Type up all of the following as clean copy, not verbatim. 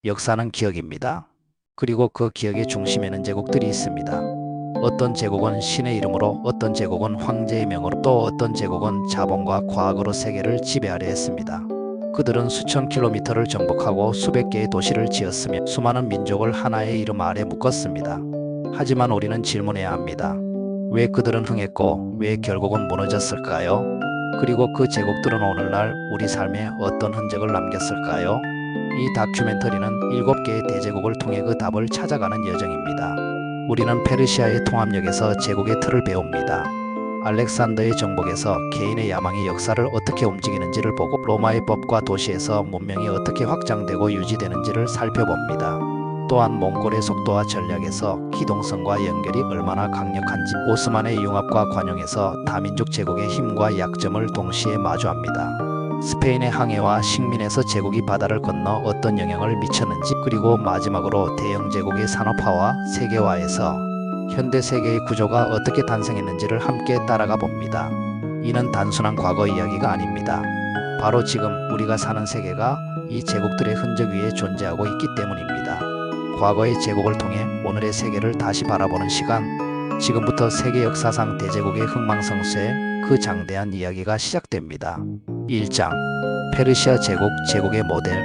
역사는 기억입니다. 그리고 그 기억의 중심에는 제국들이 있습니다. 어떤 제국은 신의 이름으로, 어떤 제국은 황제의 명으로, 또 어떤 제국은 자본과 과학으로 세계를 지배하려 했습니다. 그들은 수천 킬로미터를 정복하고 수백 개의 도시를 지었으며 수많은 민족을 하나의 이름 아래 묶었습니다. 하지만 우리는 질문해야 합니다. 왜 그들은 흥했고 왜 결국은 무너졌을까요? 그리고 그 제국들은 오늘날 우리 삶에 어떤 흔적을 남겼을까요? 이 다큐멘터리는 7개의 대제국을 통해 그 답을 찾아가는 여정입니다. 우리는 페르시아의 통합력에서 제국의 틀을 배웁니다. 알렉산더의 정복에서 개인의 야망이 역사를 어떻게 움직이는지를 보고 로마의 법과 도시에서 문명이 어떻게 확장되고 유지되는지를 살펴봅니다. 또한 몽골의 속도와 전략에서 기동성과 연결이 얼마나 강력한지, 오스만의 융합과 관용에서 다민족 제국의 힘과 약점을 동시에 마주합니다. 스페인의 항해와 식민에서 제국이 바다를 건너 어떤 영향을 미쳤는지, 그리고 마지막으로 대영 제국의 산업화와 세계화에서 현대 세계의 구조가 어떻게 탄생했는지를 함께 따라가 봅니다. 이는 단순한 과거 이야기가 아닙니다. 바로 지금 우리가 사는 세계가 이 제국들의 흔적 위에 존재하고 있기 때문입니다. 과거의 제국을 통해 오늘의 세계를 다시 바라보는 시간, 지금부터 세계 역사상 대제국의 흥망성쇠, 그 장대한 이야기가 시작됩니다. 1장 페르시아 제국, 제국의 모델.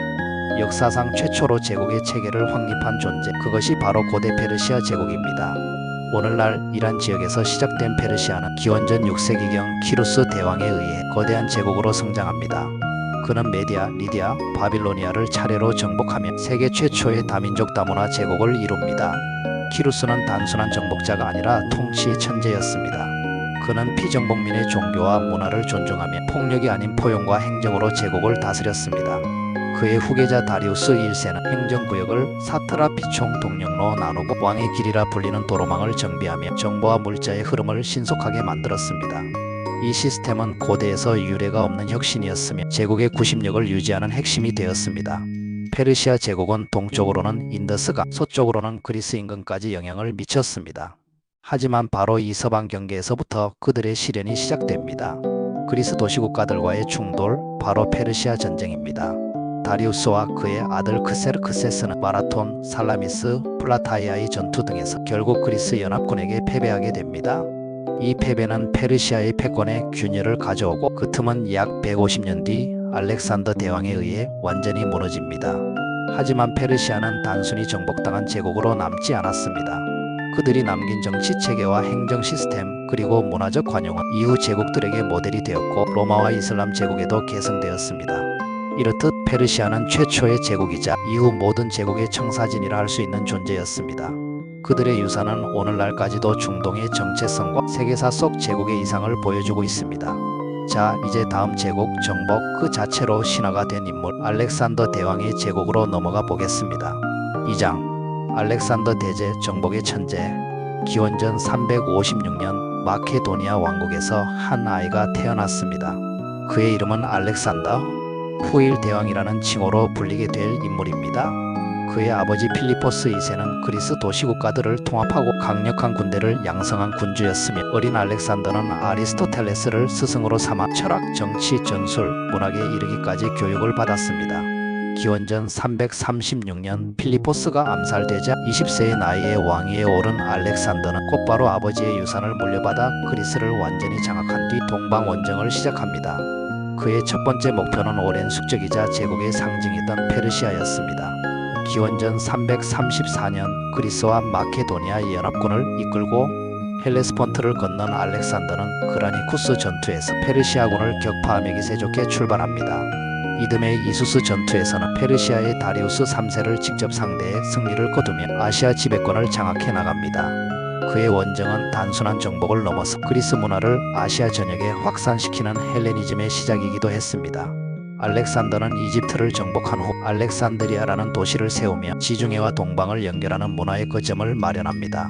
역사상 최초로 제국의 체계를 확립한 존재, 그것이 바로 고대 페르시아 제국입니다. 오늘날 이란 지역에서 시작된 페르시아는 기원전 6세기경 키루스 대왕에 의해 거대한 제국으로 성장합니다. 그는 메디아, 리디아, 바빌로니아를 차례로 정복하며 세계 최초의 다민족 다문화 제국을 이룹니다. 키루스는 단순한 정복자가 아니라 통치의 천재였습니다. 그는 피정복민의 종교와 문화를 존중하며 폭력이 아닌 포용과 행정으로 제국을 다스렸습니다. 그의 후계자 다리우스 1세는 행정구역을 사트라피총 동령로 나누고 왕의 길이라 불리는 도로망을 정비하며 정보와 물자의 흐름을 신속하게 만들었습니다. 이 시스템은 고대에서 유례가 없는 혁신이었으며 제국의 구심력을 유지하는 핵심이 되었습니다. 페르시아 제국은 동쪽으로는 인더스강, 서쪽으로는 그리스 인근까지 영향을 미쳤습니다. 하지만 바로 이 서방 경계에서부터 그들의 시련이 시작됩니다. 그리스 도시국가들과의 충돌, 바로 페르시아 전쟁입니다. 다리우스와 그의 아들 크세르크세스는 마라톤, 살라미스, 플라타이아의 전투 등에서 결국 그리스 연합군에게 패배하게 됩니다. 이 패배는 페르시아의 패권에 균열을 가져오고 그 틈은 약 150년 뒤 알렉산더 대왕에 의해 완전히 무너집니다. 하지만 페르시아는 단순히 정복당한 제국으로 남지 않았습니다. 그들이 남긴 정치 체계와 행정 시스템, 그리고 문화적 관용은 이후 제국들에게 모델이 되었고 로마와 이슬람 제국에도 계승되었습니다. 이렇듯 페르시아는 최초의 제국이자 이후 모든 제국의 청사진이라 할 수 있는 존재였습니다. 그들의 유산은 오늘날까지도 중동의 정체성과 세계사 속 제국의 이상을 보여주고 있습니다. 자, 이제 다음 제국, 정복 그 자체로 신화가 된 인물 알렉산더 대왕의 제국으로 넘어가 보겠습니다. 2장 알렉산더 대제, 정복의 천재. 기원전 356년 마케도니아 왕국에서 한 아이가 태어났습니다. 그의 이름은 알렉산더, 후일 대왕이라는 칭호로 불리게 될 인물입니다. 그의 아버지 필리포스 2세는 그리스 도시국가들을 통합하고 강력한 군대를 양성한 군주였으며 어린 알렉산더는 아리스토텔레스를 스승으로 삼아 철학, 정치, 전술, 문학에 이르기까지 교육을 받았습니다. 기원전 336년 필리포스가 암살되자 20세의 나이에 왕위에 오른 알렉산더는 곧바로 아버지의 유산을 물려받아 그리스를 완전히 장악한 뒤 동방 원정을 시작합니다. 그의 첫 번째 목표는 오랜 숙적이자 제국의 상징이던 페르시아였습니다. 기원전 334년 그리스와 마케도니아 연합군을 이끌고 헬레스폰트를 건넌 알렉산더는 그라니쿠스 전투에서 페르시아군을 격파하며 기세 좋게 출발합니다. 이듬해 이수스 전투에서는 페르시아의 다리우스 3세를 직접 상대해 승리를 거두며 아시아 지배권을 장악해 나갑니다. 그의 원정은 단순한 정복을 넘어서 그리스 문화를 아시아 전역에 확산시키는 헬레니즘의 시작이기도 했습니다. 알렉산더는 이집트를 정복한 후 알렉산드리아라는 도시를 세우며 지중해와 동방을 연결하는 문화의 거점을 마련합니다.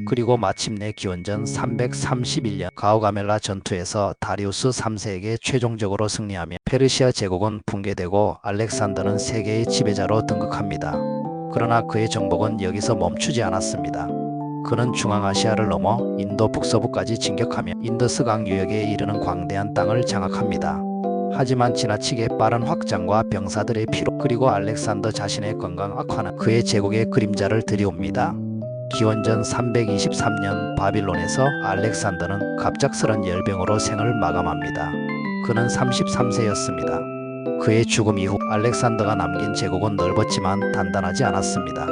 그리고 마침내 기원전 331년 가우가멜라 전투에서 다리우스 3세에게 최종적으로 승리하며 페르시아 제국은 붕괴되고 알렉산더는 세계의 지배자로 등극합니다. 그러나 그의 정복은 여기서 멈추지 않았습니다. 그는 중앙아시아를 넘어 인도 북서부까지 진격하며 인더스강 유역에 이르는 광대한 땅을 장악합니다. 하지만 지나치게 빠른 확장과 병사들의 피로 그리고 알렉산더 자신의 건강 악화는 그의 제국의 그림자를 들이옵니다. 기원전 323년 바빌론에서 알렉산더는 갑작스런 열병으로 생을 마감합니다. 그는 33세였습니다. 그의 죽음 이후 알렉산더가 남긴 제국은 넓었지만 단단하지 않았습니다.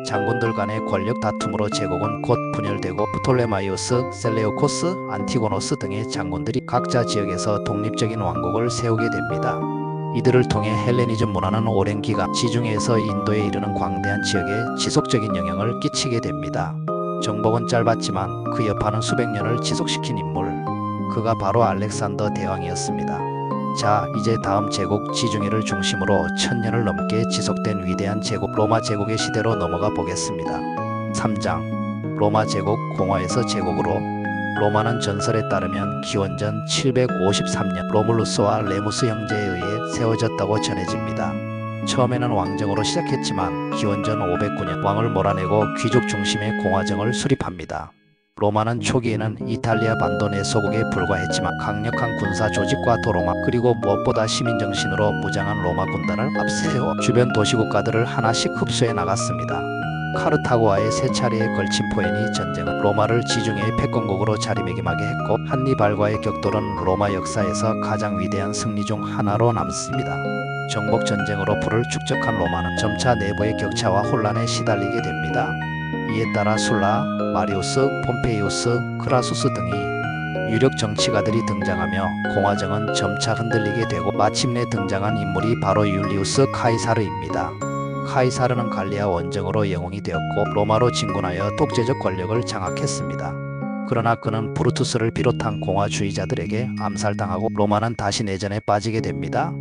장군들 간의 권력 다툼으로 제국은 곧 분열되고 프톨레마이오스, 셀레우코스, 안티고노스 등의 장군들이 각자 지역에서 독립적인 왕국을 세우게 됩니다. 이들을 통해 헬레니즘 문화는 오랜 기간 지중해에서 인도에 이르는 광대한 지역에 지속적인 영향을 끼치게 됩니다. 정복은 짧았지만 그 여파는 수백 년을 지속시킨 인물, 그가 바로 알렉산더 대왕이었습니다. 자, 이제 다음 제국 지중해를 중심으로 1000년을 넘게 지속된 위대한 제국 로마 제국의 시대로 넘어가 보겠습니다. 3장 로마 제국 공화에서 제국으로. 로마는 전설에 따르면 기원전 753년 로물루스와 레무스 형제에 의해 세워졌다고 전해집니다. 처음에는 왕정으로 시작했지만 기원전 509년 왕을 몰아내고 귀족 중심의 공화정을 수립합니다. 로마는 초기에는 이탈리아 반도 내 소국에 불과했지만 강력한 군사 조직과 도로마 그리고 무엇보다 시민정신으로 무장한 로마 군단을 앞세워 주변 도시국가들을 하나씩 흡수해 나갔습니다. 카르타고와의 세 차례에 걸친 포에니 전쟁은 로마를 지중해의 패권국으로 자리매김하게 했고 한니발과의 격돌은 로마 역사에서 가장 위대한 승리 중 하나로 남습니다. 정복 전쟁으로 부를 축적한 로마는 점차 내부의 격차와 혼란에 시달리게 됩니다. 이에 따라 술라, 마리우스, 폼페이우스, 크라수스 등이 유력 정치가들이 등장하며 공화정은 점차 흔들리게 되고 마침내 등장한 인물이 바로 율리우스 카이사르입니다. 카이사르는 갈리아 원정으로 영웅이 되었고 로마로 진군하여 독재적 권력을 장악했습니다. 그러나 그는 브루투스를 비롯한 공화주의자들에게 암살당하고 로마는 다시 내전에 빠지게 됩니다.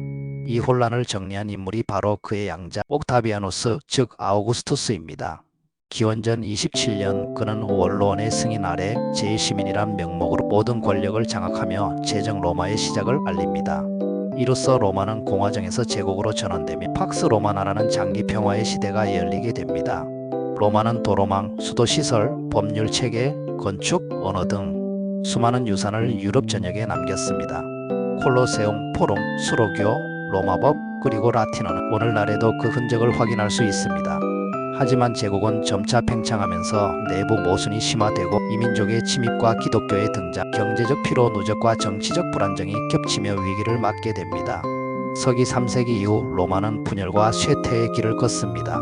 이 혼란을 정리한 인물이 바로 그의 양자 옥타비아누스 즉 아우구스투스입니다. 기원전 27년 그는 원로원의 승인 아래 제1시민이란 명목으로 모든 권력을 장악하며 제정 로마의 시작을 알립니다. 이로써 로마는 공화정에서 제국으로 전환되며 팍스 로마나라는 장기 평화의 시대가 열리게 됩니다. 로마는 도로망, 수도시설, 법률 체계, 건축, 언어 등 수많은 유산을 유럽 전역에 남겼습니다. 콜로세움, 포럼, 수로교, 로마법, 그리고 라틴어는 오늘날에도 그 흔적을 확인할 수 있습니다. 하지만 제국은 점차 팽창하면서 내부 모순이 심화되고 이민족의 침입과 기독교의 등장, 경제적 피로 누적과 정치적 불안정이 겹치며 위기를 맞게 됩니다. 서기 3세기 이후 로마는 분열과 쇠퇴의 길을 걷습니다.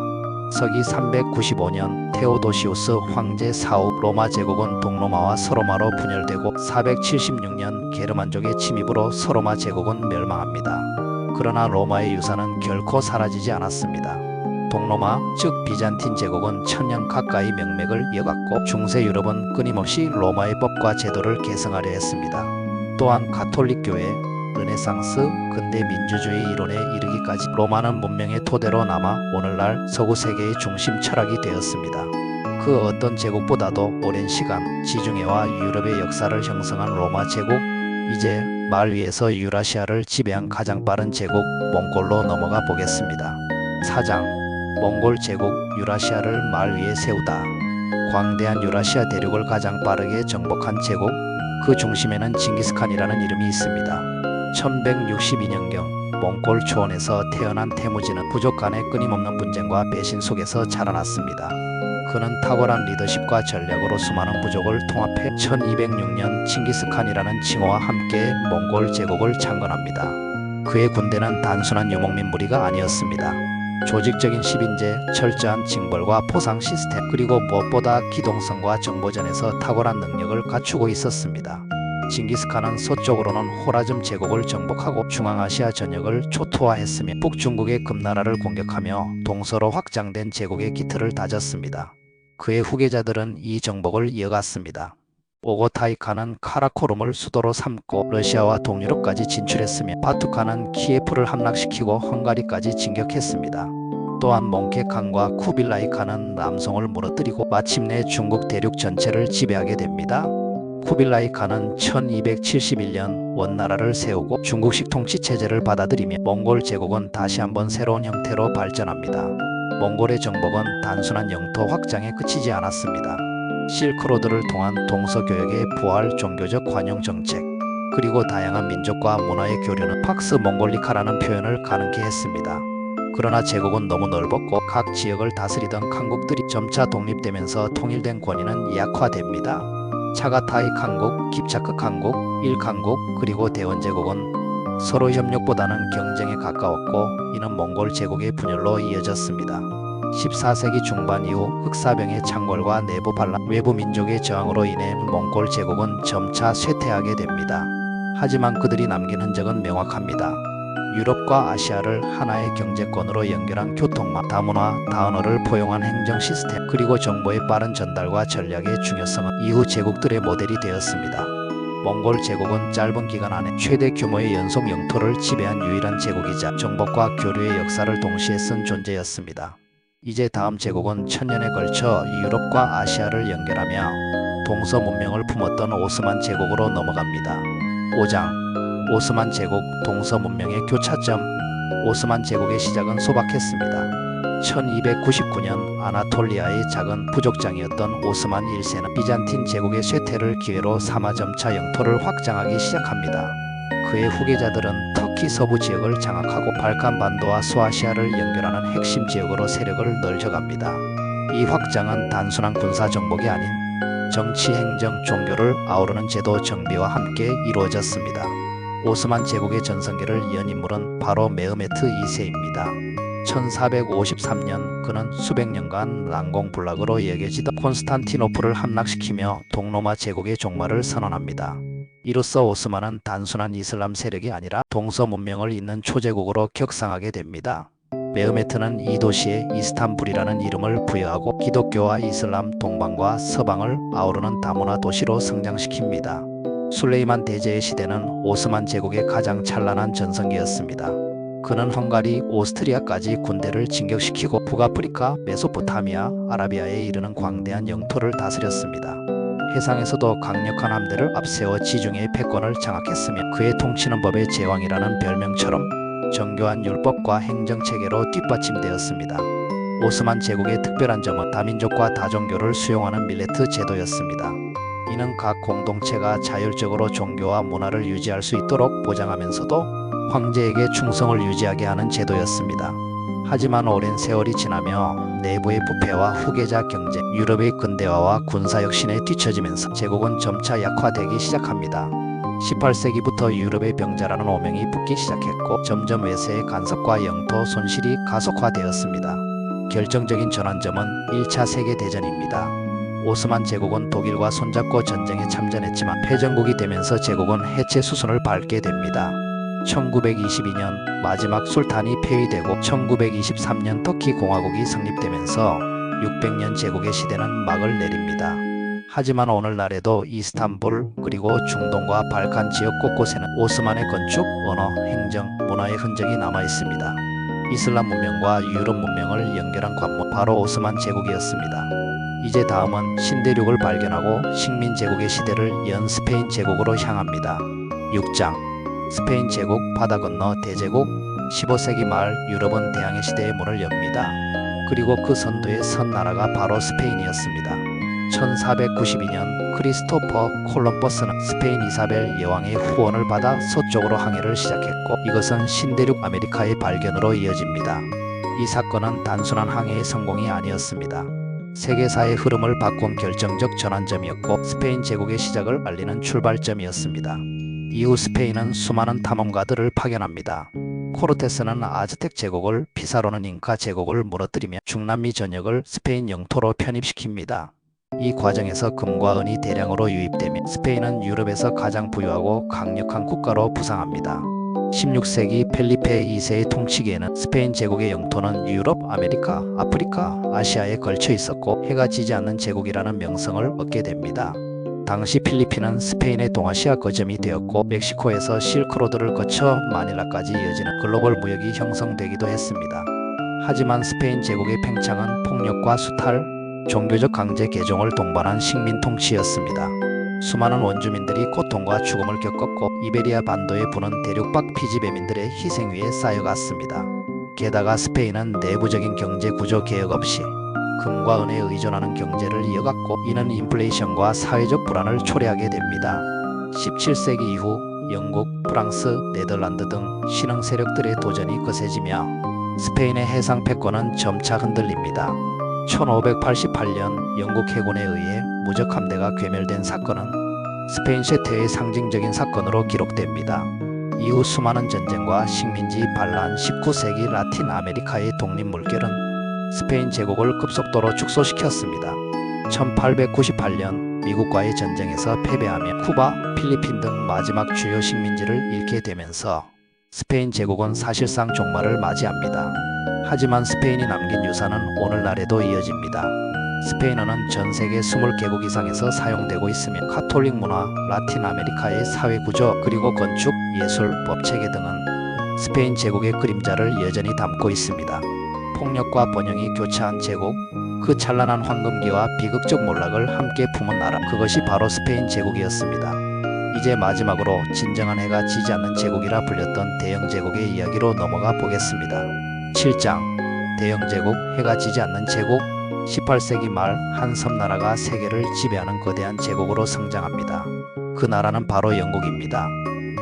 서기 395년 테오도시우스 황제 사후 로마 제국은 동로마와 서로마로 분열되고 476년 게르만족의 침입으로 서로마 제국은 멸망합니다. 그러나 로마의 유산은 결코 사라지지 않았습니다. 동로마 즉 비잔틴 제국은 1000년 가까이 명맥을 이어갔고 중세 유럽은 끊임없이 로마의 법과 제도를 계승하려 했습니다. 또한 가톨릭 교회, 르네상스, 근대 민주주의 이론에 이르기까지 로마는 문명의 토대로 남아 오늘날 서구 세계의 중심 철학이 되었습니다. 그 어떤 제국보다도 오랜 시간 지중해와 유럽의 역사를 형성한 로마 제국, 이제 말 위에서 유라시아를 지배한 가장 빠른 제국 몽골로 넘어가 보겠습니다. 4장 몽골 제국 유라시아를 말 위에 세우다. 광대한 유라시아 대륙을 가장 빠르게 정복한 제국, 그 중심에는 징기스칸이라는 이름이 있습니다. 1162년경 몽골 초원에서 태어난 태무진은 부족 간의 끊임없는 분쟁과 배신 속에서 자라났습니다. 그는 탁월한 리더십과 전략으로 수많은 부족을 통합해 1206년 칭기스칸이라는 칭호와 함께 몽골 제국을 창건합니다. 그의 군대는 단순한 유목민 무리가 아니었습니다. 조직적인 시빈제, 철저한 징벌과 포상 시스템, 그리고 무엇보다 기동성과 정보전에서 탁월한 능력을 갖추고 있었습니다. 징기스칸은 서쪽으로는 호라즘 제국을 정복하고 중앙아시아 전역을 초토화했으며 북중국의 금나라를 공격하며 동서로 확장된 제국의 기틀을 다졌습니다. 그의 후계자들은 이 정복을 이어갔습니다. 오고타이칸은 카라코름을 수도로 삼고 러시아와 동유럽까지 진출했으며 바투칸은 키예프를 함락시키고 헝가리까지 진격했습니다. 또한 몽케칸과 쿠빌라이 칸은 남송을 무너뜨리고 마침내 중국 대륙 전체를 지배하게 됩니다. 쿠빌라이 칸은 1271년 원나라를 세우고 중국식 통치체제를 받아들이며 몽골 제국은 다시 한번 새로운 형태로 발전합니다. 몽골의 정복은 단순한 영토 확장에 그치지 않았습니다. 실크로드를 통한 동서교역의 부활 종교적 관용 정책, 그리고 다양한 민족과 문화의 교류는 팍스 몽골리카라는 표현을 가능케 했습니다. 그러나 제국은 너무 넓었고 각 지역을 다스리던 칸국들이 점차 독립되면서 통일된 권위는 약화됩니다. 차가타이 칸국, 깁차크 칸국, 일칸국 그리고 대원 제국은 서로 협력보다는 경쟁에 가까웠고 이는 몽골 제국의 분열로 이어졌습니다. 14세기 중반 이후 흑사병의 창궐과 내부 반란, 외부 민족의 저항으로 인해 몽골 제국은 점차 쇠퇴하게 됩니다. 하지만 그들이 남긴 흔적은 명확합니다. 유럽과 아시아를 하나의 경제권으로 연결한 교통망, 다문화, 다언어를 포용한 행정 시스템, 그리고 정보의 빠른 전달과 전략의 중요성은 이후 제국들의 모델이 되었습니다. 몽골 제국은 짧은 기간 안에 최대 규모의 연속 영토를 지배한 유일한 제국이자 정복과 교류의 역사를 동시에 쓴 존재였습니다. 이제 다음 제국은 천년에 걸쳐 유럽과 아시아를 연결하며 동서 문명을 품었던 오스만 제국으로 넘어갑니다. 5장 오스만 제국 동서 문명의 교차점. 오스만 제국의 시작은 소박했습니다. 1299년 아나톨리아의 작은 부족장이었던 오스만 1세는 비잔틴 제국의 쇠퇴를 기회로 삼아 점차 영토를 확장하기 시작합니다. 그의 후계자들은 터키 서부 지역을 장악하고 발칸 반도와 소아시아를 연결하는 핵심 지역으로 세력을 넓혀갑니다. 이 확장은 단순한 군사 정복이 아닌 정치, 행정, 종교를 아우르는 제도 정비와 함께 이루어졌습니다. 오스만 제국의 전성기를 연 인물은 바로 메흐메트 2세입니다. 1453년 그는 수백 년간 난공불락으로 여겨지던 콘스탄티노플을 함락시키며 동로마 제국의 종말을 선언합니다. 이로써 오스만은 단순한 이슬람 세력이 아니라 동서 문명을 잇는 초제국으로 격상하게 됩니다. 메흐메트는 이 도시에 이스탄불이라는 이름을 부여하고 기독교와 이슬람, 동방과 서방을 아우르는 다문화 도시로 성장시킵니다. 술레이만 대제의 시대는 오스만 제국의 가장 찬란한 전성기였습니다. 그는 헝가리, 오스트리아까지 군대를 진격시키고 북아프리카, 메소포타미아, 아라비아에 이르는 광대한 영토를 다스렸습니다. 해상에서도 강력한 함대를 앞세워 지중해의 패권을 장악했으며 그의 통치는 법의 제왕이라는 별명처럼 정교한 율법과 행정체계로 뒷받침되었습니다. 오스만 제국의 특별한 점은 다민족과 다종교를 수용하는 밀레트 제도였습니다. 이는 각 공동체가 자율적으로 종교와 문화를 유지할 수 있도록 보장하면서도 황제에게 충성을 유지하게 하는 제도였습니다. 하지만 오랜 세월이 지나며 내부의 부패와 후계자 경쟁, 유럽의 근대화와 군사혁신에 뒤처지면서 제국은 점차 약화되기 시작합니다. 18세기부터 유럽의 병자라는 오명이 붙기 시작했고 점점 외세의 간섭과 영토 손실이 가속화되었습니다. 결정적인 전환점은 1차 세계대전입니다. 오스만 제국은 독일과 손잡고 전쟁에 참전했지만 패전국이 되면서 제국은 해체 수순을 밟게 됩니다. 1922년 마지막 술탄이 폐위되고 1923년 터키 공화국이 성립되면서 600년 제국의 시대는 막을 내립니다. 하지만 오늘날에도 이스탄불 그리고 중동과 발칸 지역 곳곳에는 오스만의 건축, 언어, 행정, 문화의 흔적이 남아 있습니다. 이슬람 문명과 유럽 문명을 연결한 관문 바로 오스만 제국이었습니다. 이제 다음은 신대륙을 발견하고 식민 제국의 시대를 연 스페인 제국으로 향합니다. 6장 스페인 제국 바다 건너 대제국. 15세기 말 유럽은 대항해 시대의 문을 엽니다. 그리고 그 선두에 선 나라가 바로 스페인이었습니다. 1492년 크리스토퍼 콜럼버스는 스페인 이사벨 여왕의 후원을 받아 서쪽으로 항해를 시작했고 이것은 신대륙 아메리카의 발견으로 이어집니다. 이 사건은 단순한 항해의 성공이 아니었습니다. 세계사의 흐름을 바꾼 결정적 전환점이었고 스페인 제국의 시작을 알리는 출발점이었습니다. 이후 스페인은 수많은 탐험가들을 파견합니다. 코르테스는 아즈텍 제국을, 피사로는 잉카 제국을 무너뜨리며 중남미 전역을 스페인 영토로 편입시킵니다. 이 과정에서 금과 은이 대량으로 유입되며 스페인은 유럽에서 가장 부유하고 강력한 국가로 부상합니다. 16세기 펠리페 2세의 통치기에는 스페인 제국의 영토는 유럽, 아메리카, 아프리카, 아시아에 걸쳐 있었고 해가 지지 않는 제국이라는 명성을 얻게 됩니다. 당시 필리핀은 스페인의 동아시아 거점이 되었고 멕시코에서 실크로드를 거쳐 마닐라까지 이어지는 글로벌 무역이 형성되기도 했습니다. 하지만 스페인 제국의 팽창은 폭력과 수탈, 종교적 강제 개종을 동반한 식민 통치였습니다. 수많은 원주민들이 고통과 죽음을 겪었고 이베리아 반도에 부는 대륙박 피지배민들의 희생 위에 쌓여갔습니다. 게다가 스페인은 내부적인 경제 구조 개혁 없이 금과 은에 의존하는 경제를 이어갔고 이는 인플레이션과 사회적 불안을 초래하게 됩니다. 17세기 이후 영국, 프랑스, 네덜란드 등 신흥 세력들의 도전이 거세지며 스페인의 해상 패권은 점차 흔들립니다. 1588년 영국 해군에 의해 무적 함대가 괴멸된 사건은 스페인 쇠퇴의 상징적인 사건으로 기록됩니다. 이후 수많은 전쟁과 식민지 반란, 19세기 라틴 아메리카의 독립 물결은 스페인 제국을 급속도로 축소시켰습니다. 1898년 미국과의 전쟁에서 패배하며 쿠바, 필리핀 등 마지막 주요 식민지를 잃게 되면서 스페인 제국은 사실상 종말을 맞이합니다. 하지만 스페인이 남긴 유산은 오늘날에도 이어집니다. 스페인어는 전 세계 20개국 이상에서 사용되고 있으며 카톨릭 문화, 라틴 아메리카의 사회 구조, 그리고 건축, 예술, 법체계 등은 스페인 제국의 그림자를 여전히 담고 있습니다. 폭력과 번영이 교차한 제국, 그 찬란한 황금기와 비극적 몰락을 함께 품은 나라, 그것이 바로 스페인 제국이었습니다. 이제 마지막으로 진정한 해가 지지 않는 제국이라 불렸던 대영 제국의 이야기로 넘어가 보겠습니다. 7장 대영 제국, 해가 지지 않는 제국. 18세기 말 한 섬나라가 세계를 지배하는 거대한 제국으로 성장합니다. 그 나라는 바로 영국입니다.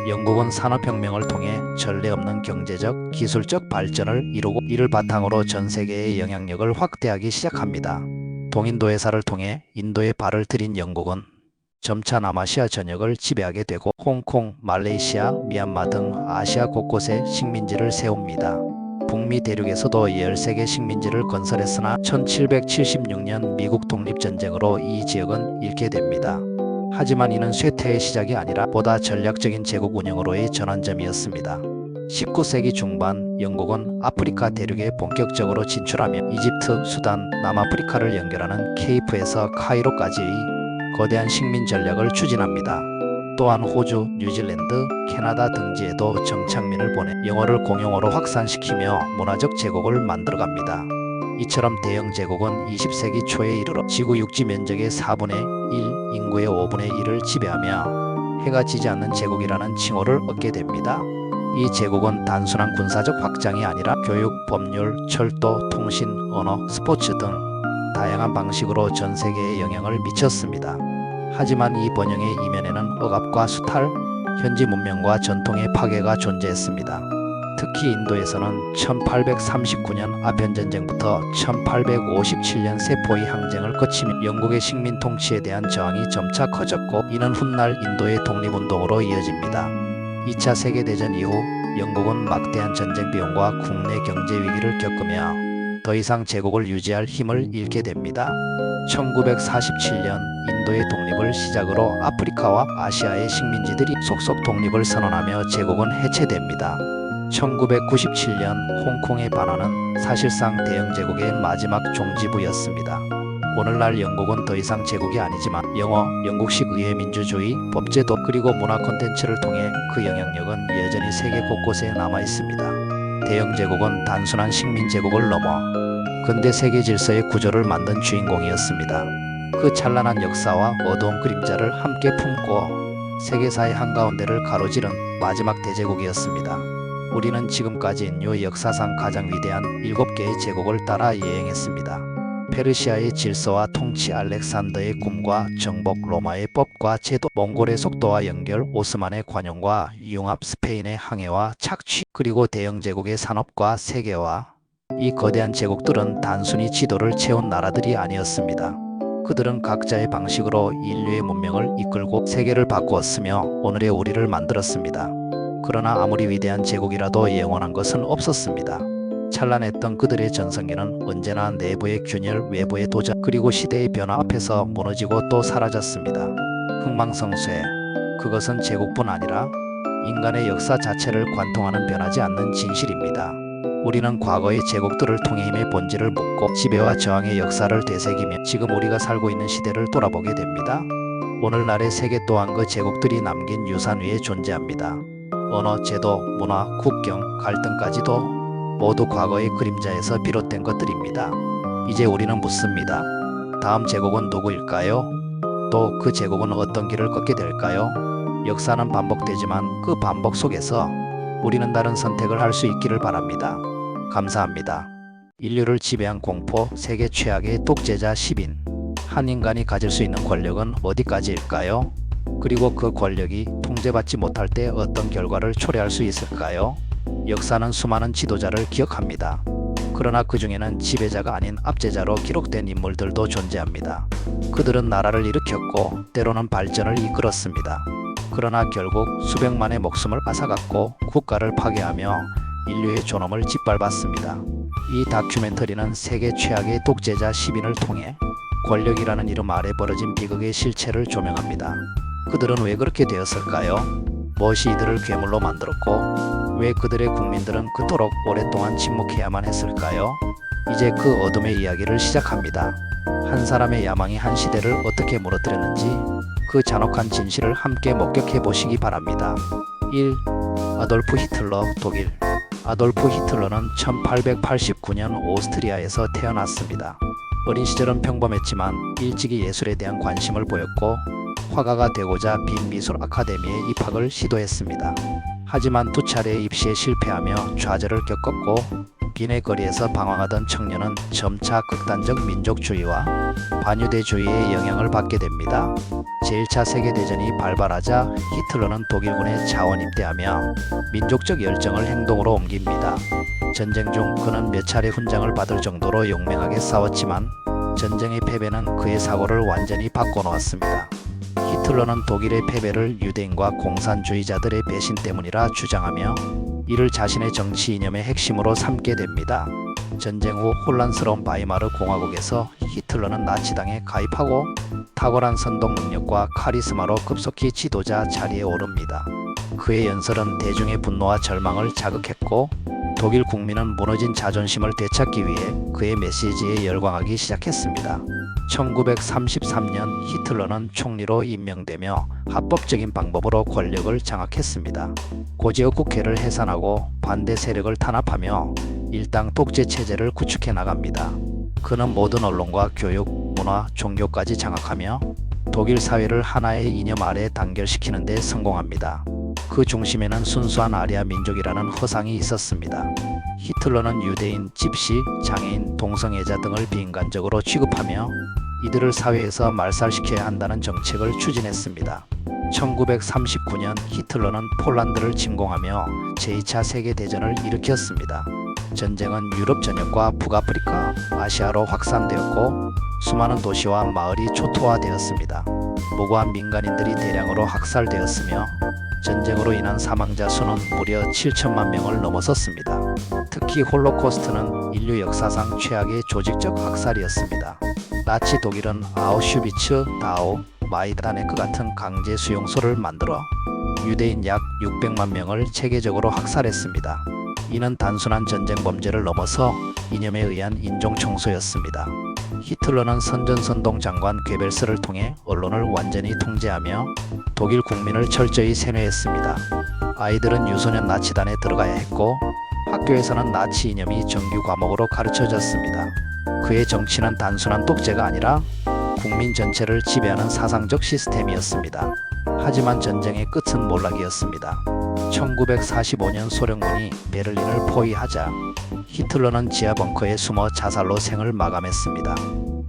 영국은 산업혁명을 통해 전례 없는 경제적, 기술적 발전을 이루고 이를 바탕으로 전 세계의 영향력을 확대하기 시작합니다. 동인도 회사를 통해 인도에 발을 들인 영국은 점차 남아시아 전역을 지배하게 되고 홍콩, 말레이시아, 미얀마 등 아시아 곳곳에 식민지를 세웁니다. 북미 대륙에서도 13개 식민지를 건설했으나 1776년 미국 독립전쟁으로 이 지역은 잃게 됩니다. 하지만 이는 쇠퇴의 시작이 아니라 보다 전략적인 제국 운영으로의 전환점이었습니다. 19세기 중반 영국은 아프리카 대륙에 본격적으로 진출하며 이집트, 수단, 남아프리카를 연결하는 케이프에서 카이로까지의 거대한 식민 전략을 추진합니다. 또한 호주, 뉴질랜드, 캐나다 등지에도 정착민을 보내 영어를 공용어로 확산시키며 문화적 제국을 만들어갑니다. 이처럼 대영 제국은 20세기 초에 이르러 지구 육지 면적의 4분의 1, 인구의 5분의 1을 지배하며 해가 지지 않는 제국이라는 칭호를 얻게 됩니다. 이 제국은 단순한 군사적 확장이 아니라 교육, 법률, 철도, 통신, 언어, 스포츠 등 다양한 방식으로 전 세계에 영향을 미쳤습니다. 하지만 이 번영의 이면에는 억압과 수탈, 현지 문명과 전통의 파괴가 존재했습니다. 특히 인도에서는 1839년 아편전쟁부터 1857년 세포이 항쟁을 거치며 영국의 식민 통치에 대한 저항이 점차 커졌고 이는 훗날 인도의 독립운동으로 이어집니다. 2차 세계대전 이후 영국은 막대한 전쟁 비용과 국내 경제 위기를 겪으며 더 이상 제국을 유지할 힘을 잃게 됩니다. 1947년 인도의 독립을 시작으로 아프리카와 아시아의 식민지들이 속속 독립을 선언하며 제국은 해체됩니다. 1997년 홍콩의 반환은 사실상 대영 제국의 마지막 종지부였습니다. 오늘날 영국은 더 이상 제국이 아니지만 영어, 영국식 의회민주주의, 법제도 그리고 문화 콘텐츠를 통해 그 영향력은 여전히 세계 곳곳에 남아 있습니다. 대영 제국은 단순한 식민 제국을 넘어 근대 세계 질서의 구조를 만든 주인공이었습니다. 그 찬란한 역사와 어두운 그림자를 함께 품고 세계사의 한가운데를 가로지른 마지막 대제국이었습니다. 우리는 지금까지 인류 역사상 가장 위대한 7개의 제국을 따라 여행했습니다. 페르시아의 질서와 통치, 알렉산더의 꿈과 정복, 로마의 법과 제도, 몽골의 속도와 연결, 오스만의 관용과 융합, 스페인의 항해와 착취, 그리고 대영 제국의 산업과 세계화. 이 거대한 제국들은 단순히 지도를 채운 나라들이 아니었습니다. 그들은 각자의 방식으로 인류의 문명을 이끌고 세계를 바꾸었으며 오늘의 우리를 만들었습니다. 그러나 아무리 위대한 제국이라도 영원한 것은 없었습니다. 찬란했던 그들의 전성기는 언제나 내부의 균열, 외부의 도전, 그리고 시대의 변화 앞에서 무너지고 또 사라졌습니다. 흥망성쇠, 그것은 제국뿐 아니라 인간의 역사 자체를 관통하는 변하지 않는 진실입니다. 우리는 과거의 제국들을 통해 힘의 본질을 묻고 지배와 저항의 역사를 되새기며 지금 우리가 살고 있는 시대를 돌아보게 됩니다. 오늘날의 세계 또한 그 제국들이 남긴 유산 위에 존재합니다. 언어, 제도, 문화, 국경, 갈등까지도 모두 과거의 그림자에서 비롯된 것들입니다. 이제 우리는 묻습니다. 다음 제국은 누구일까요? 또 그 제국은 어떤 길을 걷게 될까요? 역사는 반복되지만 그 반복 속에서 우리는 다른 선택을 할 수 있기를 바랍니다. 감사합니다. 인류를 지배한 공포, 세계 최악의 독재자 10인. 한 인간이 가질 수 있는 권력은 어디까지일까요? 그리고 그 권력이 통치 통제받지 못할 때 어떤 결과를 초래할 수 있을까요? 역사는 수많은 지도자를 기억합니다. 그러나 그 중에는 지배자가 아닌 압제자로 기록된 인물들도 존재합니다. 그들은 나라를 일으켰고 때로는 발전을 이끌었습니다. 그러나 결국 수백만의 목숨을 앗아갔고 국가를 파괴하며 인류의 존엄을 짓밟았습니다. 이 다큐멘터리는 세계 최악의 독재자 10인을 통해 권력이라는 이름 아래 벌어진 비극의 실체를 조명합니다. 그들은 왜 그렇게 되었을까요? 무엇이 이들을 괴물로 만들었고 왜 그들의 국민들은 그토록 오랫동안 침묵해야만 했을까요? 이제 그 어둠의 이야기를 시작합니다. 한 사람의 야망이 한 시대를 어떻게 무너뜨렸는지 그 잔혹한 진실을 함께 목격해 보시기 바랍니다. 1. 아돌프 히틀러, 독일. 아돌프 히틀러는 1889년 오스트리아에서 태어났습니다. 어린 시절은 평범했지만 일찍이 예술에 대한 관심을 보였고 화가가 되고자 빈 미술 아카데미에 입학을 시도했습니다. 하지만 두 차례 입시에 실패하며 좌절을 겪었고 빈의 거리에서 방황하던 청년은 점차 극단적 민족주의와 반유대주의의 영향을 받게 됩니다. 제1차 세계대전이 발발하자 히틀러는 독일군에 자원 입대하며 민족적 열정을 행동으로 옮깁니다. 전쟁 중 그는 몇 차례 훈장을 받을 정도로 용맹하게 싸웠지만 전쟁의 패배는 그의 사고를 완전히 바꿔놓았습니다. 히틀러는 독일의 패배를 유대인과 공산주의자들의 배신 때문이라 주장하며 이를 자신의 정치 이념의 핵심으로 삼게 됩니다. 전쟁 후 혼란스러운 바이마르 공화국에서 히틀러는 나치당에 가입하고 탁월한 선동 능력과 카리스마로 급속히 지도자 자리에 오릅니다. 그의 연설은 대중의 분노와 절망을 자극했고 독일 국민은 무너진 자존심을 되찾기 위해 그의 메시지에 열광하기 시작했습니다. 1933년 히틀러는 총리로 임명되며 합법적인 방법으로 권력을 장악했습니다. 고지역 국회를 해산하고 반대 세력을 탄압하며 일당 독재 체제를 구축해 나갑니다. 그는 모든 언론과 교육, 문화, 종교까지 장악하며 독일 사회를 하나의 이념 아래 단결시키는 데 성공합니다. 그 중심에는 순수한 아리아 민족이라는 허상이 있었습니다. 히틀러는 유대인, 집시, 장애인, 동성애자 등을 비인간적으로 취급하며 이들을 사회에서 말살시켜야 한다는 정책을 추진했습니다. 1939년 히틀러는 폴란드를 침공하며 제2차 세계대전을 일으켰습니다. 전쟁은 유럽 전역과 북아프리카, 아시아로 확산되었고 수많은 도시와 마을이 초토화되었습니다. 무고한 민간인들이 대량으로 학살되었으며 전쟁으로 인한 사망자 수는 무려 7천만 명을 넘어섰습니다. 특히 홀로코스트는 인류 역사상 최악의 조직적 학살이었습니다. 나치 독일은 아우슈비츠, 다우, 마이다네크 같은 강제 수용소를 만들어 유대인 약 600만 명을 체계적으로 학살했습니다. 이는 단순한 전쟁 범죄를 넘어서 이념에 의한 인종 청소였습니다. 히틀러는 선전선동 장관 괴벨스를 통해 언론을 완전히 통제하며 독일 국민을 철저히 세뇌했습니다. 아이들은 유소년 나치단에 들어가야 했고 학교에서는 나치 이념이 정규 과목으로 가르쳐졌습니다. 그의 정치는 단순한 독재가 아니라 국민 전체를 지배하는 사상적 시스템이었습니다. 하지만 전쟁의 끝은 몰락이었습니다. 1945년 소련군이 베를린을 포위하자 히틀러는 지하 벙커에 숨어 자살로 생을 마감했습니다.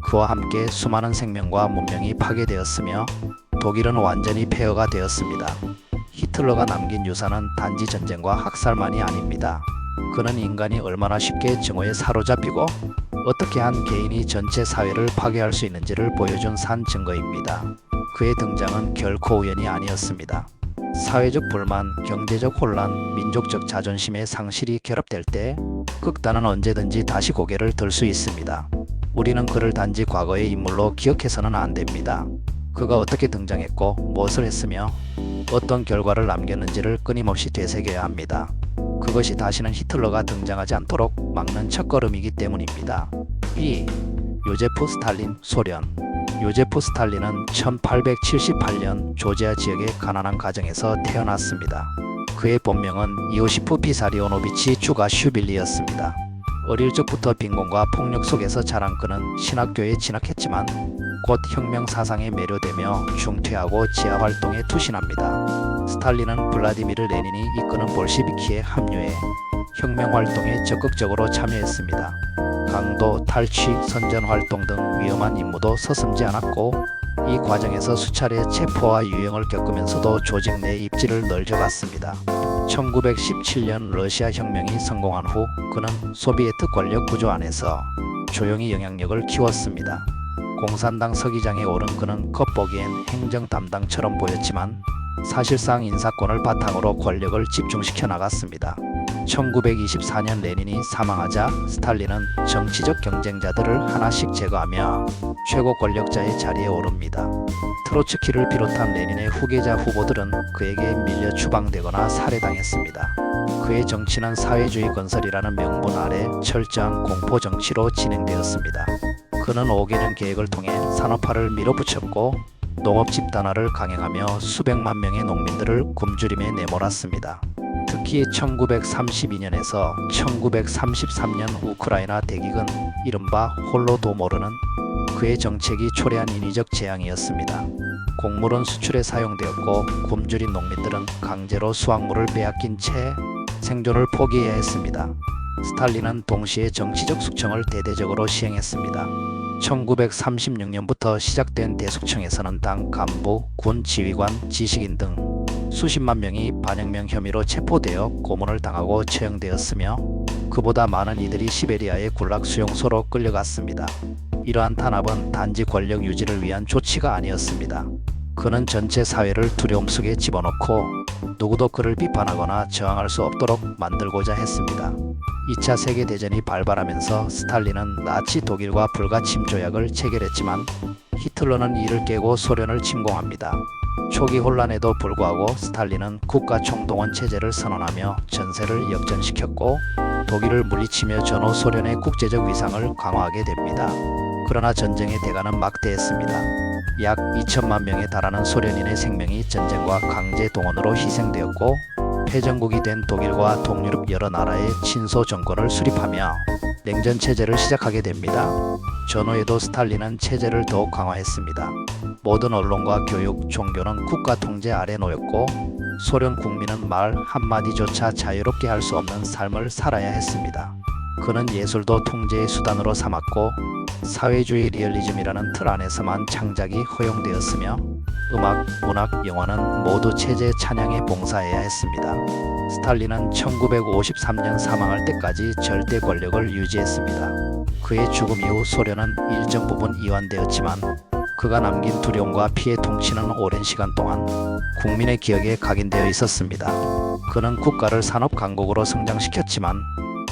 그와 함께 수많은 생명과 문명이 파괴되었으며 독일은 완전히 폐허가 되었습니다. 히틀러가 남긴 유산은 단지 전쟁과 학살만이 아닙니다. 그는 인간이 얼마나 쉽게 정오에 사로잡히고 어떻게 한 개인이 전체 사회를 파괴할 수 있는지를 보여준 산 증거입니다. 그의 등장은 결코 우연이 아니었습니다. 사회적 불만, 경제적 혼란, 민족적 자존심의 상실이 결합될 때 극단은 언제든지 다시 고개를 들 수 있습니다. 우리는 그를 단지 과거의 인물로 기억해서는 안 됩니다. 그가 어떻게 등장했고 무엇을 했으며 어떤 결과를 남겼는지를 끊임없이 되새겨야 합니다. 그것이 다시는 히틀러가 등장하지 않도록 막는 첫걸음이기 때문입니다. 2. 요제프 스탈린, 소련. 요제프 스탈린은 1878년 조지아 지역의 가난한 가정에서 태어났습니다. 그의 본명은 이오시프 비사리오노비치 주가슈빌리였습니다. 어릴 적부터 빈곤과 폭력 속에서 자란 그는 신학교에 진학했지만 곧 혁명 사상에 매료되며 중퇴하고 지하 활동에 투신합니다. 스탈린은 블라디미르 레닌이 이끄는 볼시비키에 합류해 혁명 활동에 적극적으로 참여했습니다. 강도, 탈취, 선전 활동 등 위험한 임무도 서슴지 않았고 이 과정에서 수차례 체포와 유형을 겪으면서도 조직 내 입지를 넓혀갔습니다. 1917년 러시아 혁명이 성공한 후 그는 소비에트 권력 구조 안에서 조용히 영향력을 키웠습니다. 공산당 서기장에 오른 그는 겉보기엔 행정 담당처럼 보였지만 사실상 인사권을 바탕으로 권력을 집중시켜 나갔습니다. 1924년 레닌이 사망하자 스탈린은 정치적 경쟁자들을 하나씩 제거하며 최고 권력자의 자리에 오릅니다. 트로츠키를 비롯한 레닌의 후계자 후보들은 그에게 밀려 추방되거나 살해당했습니다. 그의 정치는 사회주의 건설이라는 명분 아래 철저한 공포 정치로 진행되었습니다. 그는 5개년 계획을 통해 산업화를 밀어붙였고 농업 집단화를 강행하며 수백만 명의 농민들을 굶주림에 내몰았습니다. 특히 1932년에서 1933년 우크라이나 대기근 이른바 홀로도모르는 그의 정책이 초래한 인위적 재앙이었습니다. 곡물은 수출에 사용되었고 굶주린 농민들은 강제로 수확물을 빼앗긴 채 생존을 포기해야 했습니다. 스탈린은 동시에 정치적 숙청을 대대적으로 시행했습니다. 1936년부터 시작된 대숙청에서는 당 간부, 군 지휘관, 지식인 등 수십만 명이 반혁명 혐의로 체포되어 고문을 당하고 처형되었으며 그보다 많은 이들이 시베리아의 굴락 수용소로 끌려갔습니다. 이러한 탄압은 단지 권력 유지를 위한 조치가 아니었습니다. 그는 전체 사회를 두려움 속에 집어넣고 누구도 그를 비판하거나 저항할 수 없도록 만들고자 했습니다. 2차 세계대전이 발발하면서 스탈린은 나치 독일과 불가침 조약을 체결했지만 히틀러는 이를 깨고 소련을 침공합니다. 초기 혼란에도 불구하고 스탈린은 국가총동원 체제를 선언하며 전세를 역전시켰고 독일을 물리치며 전후 소련의 국제적 위상을 강화하게 됩니다. 그러나 전쟁의 대가는 막대했습니다. 약 2천만 명에 달하는 소련인의 생명이 전쟁과 강제 동원으로 희생되었고 패전국이 된 독일과 동유럽 여러 나라의 친소 정권을 수립하며 냉전 체제를 시작하게 됩니다. 전후에도 스탈린은 체제를 더욱 강화했습니다. 모든 언론과 교육, 종교는 국가 통제 아래 놓였고 소련 국민은 말 한마디조차 자유롭게 할 수 없는 삶을 살아야 했습니다. 그는 예술도 통제의 수단으로 삼았고 사회주의 리얼리즘이라는 틀 안에서만 창작이 허용되었으며 음악, 문학, 영화는 모두 체제 찬양에 봉사해야 했습니다. 스탈린은 1953년 사망할 때까지 절대 권력을 유지했습니다. 그의 죽음 이후 소련은 일정 부분 이완되었지만 그가 남긴 두려움과 피해 통치는 오랜 시간 동안 국민의 기억에 각인되어 있었습니다. 그는 국가를 산업 강국으로 성장시켰지만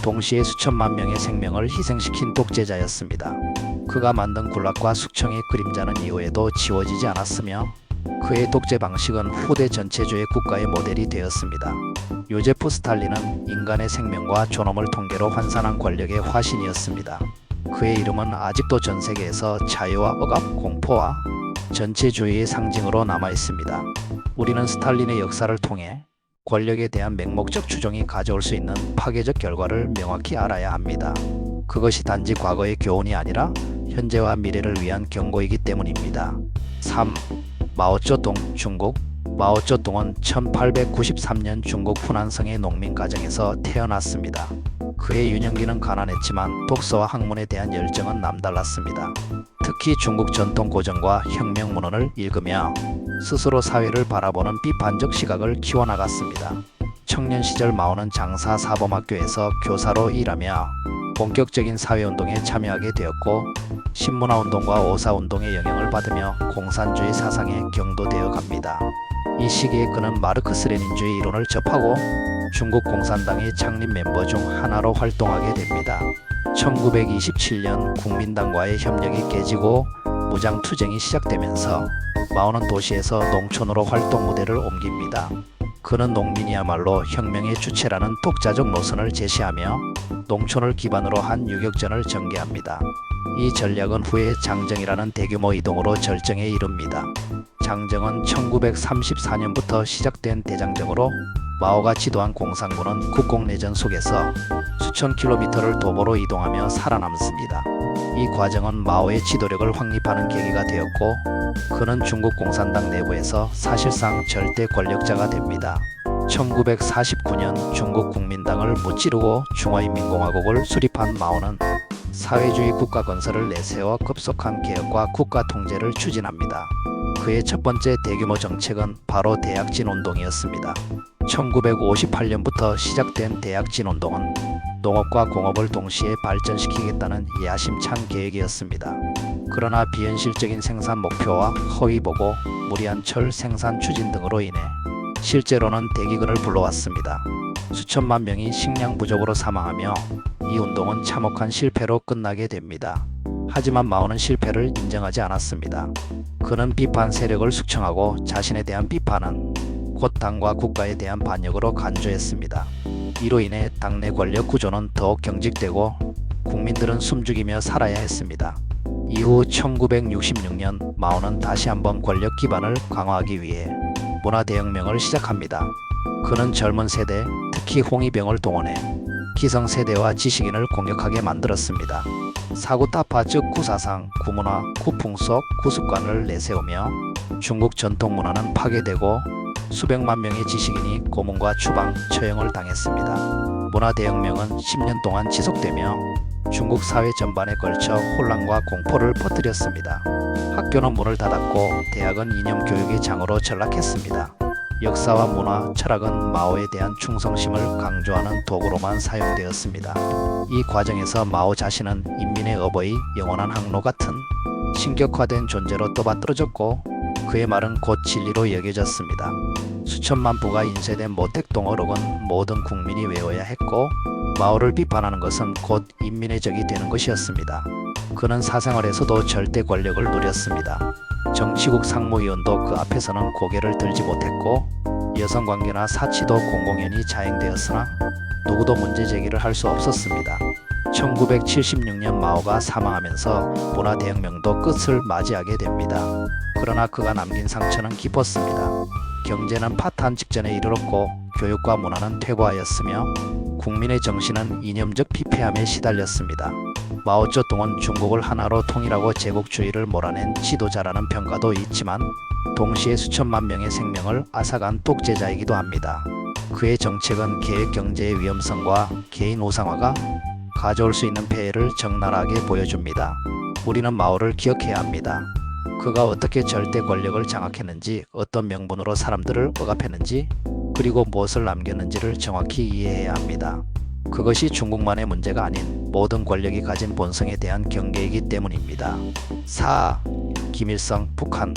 동시에 수천만 명의 생명을 희생시킨 독재자였습니다. 그가 만든 굴락과 숙청의 그림자는 이후에도 지워지지 않았으며 그의 독재 방식은 후대 전체주의 국가의 모델이 되었습니다. 요제프 스탈린은 인간의 생명과 존엄을 통계로 환산한 권력의 화신이었습니다. 그의 이름은 아직도 전 세계에서 자유와 억압, 공포와 전체주의의 상징으로 남아 있습니다. 우리는 스탈린의 역사를 통해 권력에 대한 맹목적 추종이 가져올 수 있는 파괴적 결과를 명확히 알아야 합니다. 그것이 단지 과거의 교훈이 아니라 현재와 미래를 위한 경고이기 때문입니다. 3. 마오쩌둥 중국. 마오쩌둥은 1893년 중국 후난성의 농민 가정에서 태어났습니다. 그의 유년기는 가난했지만 독서와 학문에 대한 열정은 남달랐습니다. 특히 중국 전통 고전과 혁명 문헌을 읽으며 스스로 사회를 바라보는 비판적 시각을 키워나갔습니다. 청년 시절 마오는 장사 사범학교에서 교사로 일하며 본격적인 사회운동에 참여하게 되었고 신문화운동과 오사운동의 영향을 받으며 공산주의 사상에 경도되어 갑니다. 이 시기에 그는 마르크스 레닌주의 이론을 접하고 중국 공산당의 창립 멤버 중 하나로 활동하게 됩니다. 1927년 국민당과의 협력이 깨지고 무장투쟁이 시작되면서 마오는 도시에서 농촌으로 활동 무대를 옮깁니다. 그는 농민이야말로 혁명의 주체라는 독자적 노선을 제시하며 농촌을 기반으로 한 유격전을 전개합니다. 이 전략은 후에 장정이라는 대규모 이동으로 절정에 이릅니다. 장정은 1934년부터 시작된 대장정으로 마오가 지도한 공산군은 국공내전 속에서 수천 킬로미터를 도보로 이동하며 살아남습니다. 이 과정은 마오의 지도력을 확립하는 계기가 되었고 그는 중국 공산당 내부에서 사실상 절대 권력자가 됩니다. 1949년 중국 국민당을 무찌르고 중화인민공화국을 수립한 마오는 사회주의 국가 건설을 내세워 급속한 개혁과 국가 통제를 추진합니다. 그의 첫 번째 대규모 정책은 바로 대약진운동이었습니다. 1958년부터 시작된 대약진운동은 농업과 공업을 동시에 발전시키겠다는 야심찬 계획이었습니다. 그러나 비현실적인 생산 목표와 허위보고, 무리한 철 생산 추진 등으로 인해 실제로는 대기근을 불러왔습니다. 수천만 명이 식량 부족으로 사망하며 이 운동은 참혹한 실패로 끝나게 됩니다. 하지만 마오는 실패를 인정하지 않았습니다. 그는 비판 세력을 숙청하고 자신에 대한 비판은 곧 당과 국가에 대한 반역으로 간주했습니다. 이로 인해 당내 권력 구조는 더욱 경직되고 국민들은 숨죽이며 살아야 했습니다. 이후 1966년 마오는 다시 한번 권력 기반을 강화하기 위해 문화대혁명을 시작합니다. 그는 젊은 세대, 특히 홍위병을 동원해 기성세대와 지식인을 공격하게 만들었습니다. 사구타파 즉 구사상, 구문화, 구풍속, 구습관을 내세우며 중국 전통문화는 파괴되고 수백만 명의 지식인이 고문과 추방, 처형을 당했습니다. 문화대혁명은 10년 동안 지속되며 중국 사회 전반에 걸쳐 혼란과 공포를 퍼뜨렸습니다. 학교는 문을 닫았고 대학은 이념 교육의 장으로 전락했습니다. 역사와 문화, 철학은 마오에 대한 충성심을 강조하는 도구로만 사용되었습니다. 이 과정에서 마오 자신은 인민의 어버이, 영원한 항로 같은 신격화된 존재로 떠받들어졌고 그의 말은 곧 진리로 여겨졌습니다. 수천만 부가 인쇄된 모택동어록은 모든 국민이 외워야 했고 마오를 비판하는 것은 곧 인민의 적이 되는 것이었습니다. 그는 사생활에서도 절대 권력을 누렸습니다. 정치국 상무위원도 그 앞에서는 고개를 들지 못했고 여성관계나 사치도 공공연히 자행되었으나 누구도 문제 제기를 할 수 없었습니다. 1976년 마오가 사망하면서 문화대혁명도 끝을 맞이하게 됩니다. 그러나 그가 남긴 상처는 깊었습니다. 경제는 파탄 직전에 이르렀고 교육과 문화는 퇴보하였으며 국민의 정신은 이념적 피폐함에 시달렸습니다. 마오쩌둥은 중국을 하나로 통일하고 제국주의를 몰아낸 지도자라는 평가도 있지만 동시에 수천만 명의 생명을 앗아간 독재자이기도 합니다. 그의 정책은 계획 경제의 위험성과 개인 우상화가 가져올 수 있는 폐해를 적나라하게 보여줍니다. 우리는 마오를 기억해야 합니다. 그가 어떻게 절대 권력을 장악했는지, 어떤 명분으로 사람들을 억압했는지, 그리고 무엇을 남겼는지를 정확히 이해해야 합니다. 그것이 중국만의 문제가 아닌 모든 권력이 가진 본성에 대한 경계이기 때문입니다. 4. 김일성, 북한.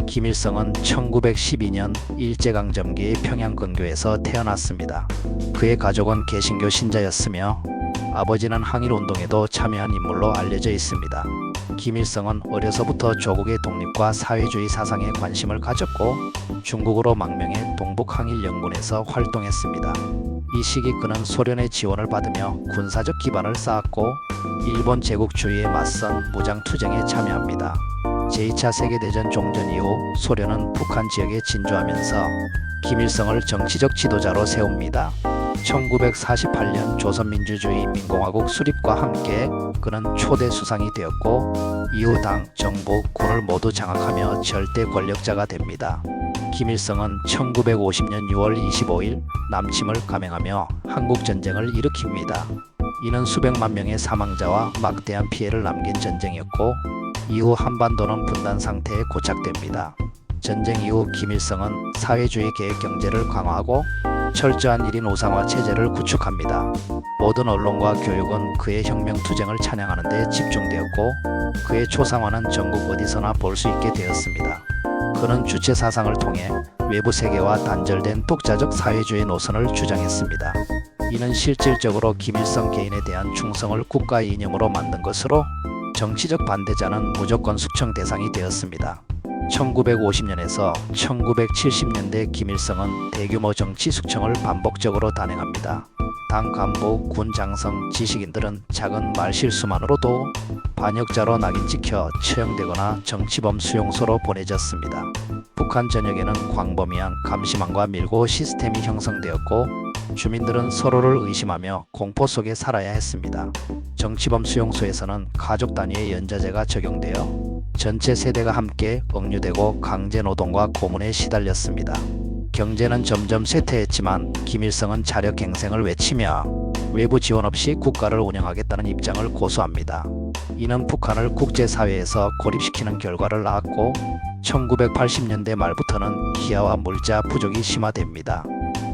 김일성은 1912년 일제강점기의 평양 근교에서 태어났습니다. 그의 가족은 개신교 신자였으며 아버지는 항일운동에도 참여한 인물로 알려져 있습니다. 김일성은 어려서부터 조국의 독립과 사회주의 사상에 관심을 가졌고 중국으로 망명해 동북항일연군에서 활동했습니다. 이 시기 그는 소련의 지원을 받으며 군사적 기반을 쌓았고 일본 제국주의에 맞선 무장투쟁에 참여합니다. 제2차 세계대전 종전 이후 소련은 북한 지역에 진주하면서 김일성을 정치적 지도자로 세웁니다. 1948년 조선민주주의인민공화국 수립과 함께 그는 초대 수상이 되었고 이후 당, 정부, 군을 모두 장악하며 절대 권력자가 됩니다. 김일성은 1950년 6월 25일 남침을 감행하며 한국전쟁을 일으킵니다. 이는 수백만 명의 사망자와 막대한 피해를 남긴 전쟁이었고 이후 한반도는 분단 상태에 고착됩니다. 전쟁 이후 김일성은 사회주의 계획 경제를 강화하고 철저한 1인 우상화 체제를 구축합니다. 모든 언론과 교육은 그의 혁명투쟁을 찬양하는 데 집중되었고 그의 초상화는 전국 어디서나 볼 수 있게 되었습니다. 그는 주체 사상을 통해 외부 세계와 단절된 독자적 사회주의 노선을 주장했습니다. 이는 실질적으로 김일성 개인에 대한 충성을 국가 이념으로 만든 것으로 정치적 반대자는 무조건 숙청 대상이 되었습니다. 1950년에서 1970년대 김일성은 대규모 정치 숙청을 반복적으로 단행합니다. 당 간부, 군 장성, 지식인들은 작은 말실수만으로도 반역자로 낙인 찍혀 처형되거나 정치범 수용소로 보내졌습니다. 북한 전역에는 광범위한 감시망과 밀고 시스템이 형성되었고 주민들은 서로를 의심하며 공포 속에 살아야 했습니다. 정치범 수용소에서는 가족 단위의 연좌제가 적용되어 전체 세대가 함께 억류되고 강제노동과 고문에 시달렸습니다. 경제는 점점 쇠퇴했지만 김일성은 자력갱생을 외치며 외부 지원 없이 국가를 운영하겠다는 입장을 고수합니다. 이는 북한을 국제사회에서 고립시키는 결과를 낳았고 1980년대 말부터는 기아와 물자 부족이 심화됩니다.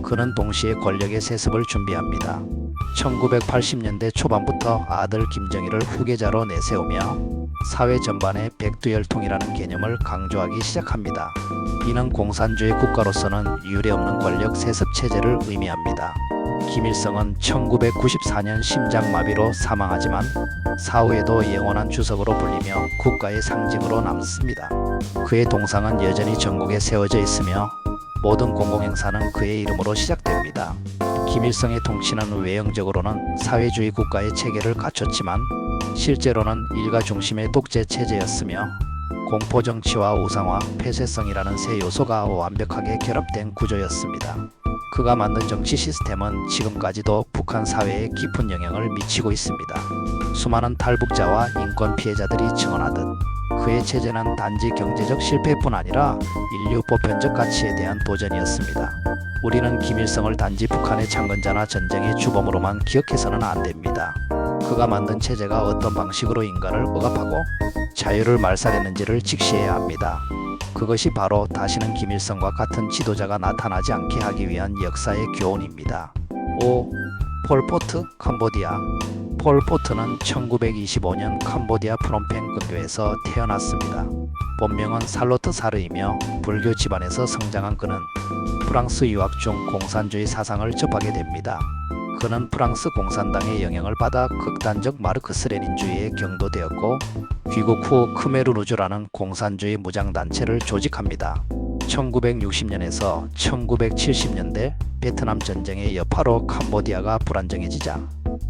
그는 동시에 권력의 세습을 준비합니다. 1980년대 초반부터 아들 김정일을 후계자로 내세우며 사회 전반에 백두혈통이라는 개념을 강조하기 시작합니다. 이는 공산주의 국가로서는 유례없는 권력 세습 체제를 의미합니다. 김일성은 1994년 심장마비로 사망하지만 사후에도 영원한 주석으로 불리며 국가의 상징으로 남습니다. 그의 동상은 여전히 전국에 세워져 있으며 모든 공공행사는 그의 이름으로 시작됩니다. 김일성의 통치는 외형적으로는 사회주의 국가의 체계를 갖췄지만 실제로는 일가 중심의 독재 체제였으며 공포정치와 우상화, 폐쇄성이라는 세 요소가 완벽하게 결합된 구조였습니다. 그가 만든 정치 시스템은 지금까지도 북한 사회에 깊은 영향을 미치고 있습니다. 수많은 탈북자와 인권 피해자들이 증언하듯 그의 체제는 단지 경제적 실패뿐 아니라 인류 보편적 가치에 대한 도전이었습니다. 우리는 김일성을 단지 북한의 창건자나 전쟁의 주범으로만 기억해서는 안 됩니다. 그가 만든 체제가 어떤 방식으로 인간을 억압하고 자유를 말살했는지를 직시해야 합니다. 그것이 바로 다시는 김일성과 같은 지도자가 나타나지 않게 하기 위한 역사의 교훈입니다. 5. 폴포트, 캄보디아. 폴포트는 1925년 캄보디아 프놈펜 근교에서 태어났습니다. 본명은 살로트 사르이며 불교 집안에서 성장한 그는 프랑스 유학 중 공산주의 사상을 접하게 됩니다. 그는 프랑스 공산당의 영향을 받아 극단적 마르크스 레닌주의에 경도되었고 귀국 후 크메르루즈라는 공산주의 무장단체를 조직합니다. 1960년에서 1970년대 베트남 전쟁의 여파로 캄보디아가 불안정해지자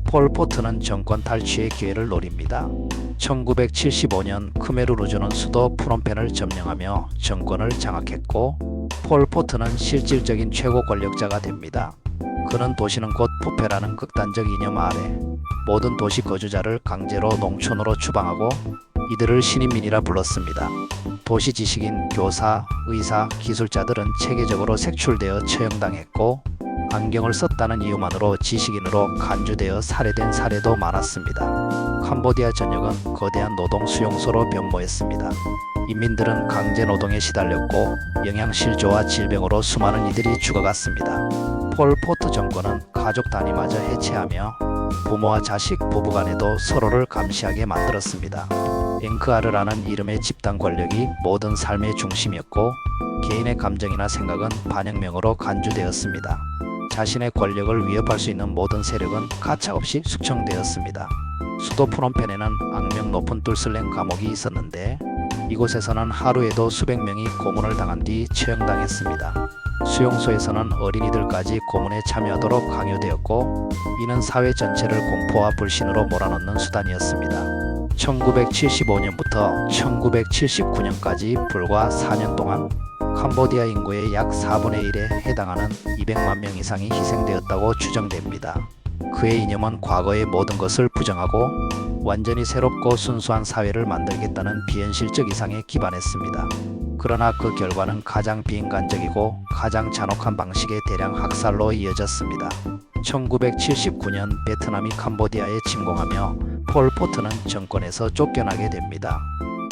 폴포트는 정권 탈취의 기회를 노립니다. 1975년 크메르루즈는 수도 프놈펜을 점령하며 정권을 장악했고 폴포트는 실질적인 최고 권력자가 됩니다. 그는 도시는 곧 부패라는 극단적 이념 아래 모든 도시 거주자를 강제로 농촌으로 추방하고 이들을 신인민이라 불렀습니다. 도시 지식인, 교사, 의사, 기술자들은 체계적으로 색출되어 처형당했고 안경을 썼다는 이유만으로 지식인으로 간주되어 살해된 사례도 많았습니다. 캄보디아 전역은 거대한 노동 수용소로 변모했습니다. 인민들은 강제 노동에 시달렸고 영양실조와 질병으로 수많은 이들이 죽어갔습니다. 폴포트 정권은 가족 단위마저 해체하며 부모와 자식, 부부간에도 서로를 감시하게 만들었습니다. 앵크아르라는 이름의 집단 권력이 모든 삶의 중심이었고 개인의 감정이나 생각은 반영명으로 간주되었습니다. 자신의 권력을 위협할 수 있는 모든 세력은 가차없이 숙청되었습니다. 수도 프놈펜에는 악명 높은 뚫슬랭 감옥이 있었는데 이곳에서는 하루에도 수백 명이 고문을 당한 뒤 처형당했습니다. 수용소에서는 어린이들까지 고문에 참여하도록 강요되었고 이는 사회 전체를 공포와 불신으로 몰아넣는 수단이었습니다. 1975년부터 1979년까지 불과 4년 동안 캄보디아 인구의 약 4분의 1에 해당하는 200만 명 이상이 희생되었다고 추정됩니다. 그의 이념은 과거의 모든 것을 부정하고 완전히 새롭고 순수한 사회를 만들겠다는 비현실적 이상에 기반했습니다. 그러나 그 결과는 가장 비인간적이고 가장 잔혹한 방식의 대량 학살로 이어졌습니다. 1979년 베트남이 캄보디아에 침공하며 폴포트는 정권에서 쫓겨나게 됩니다.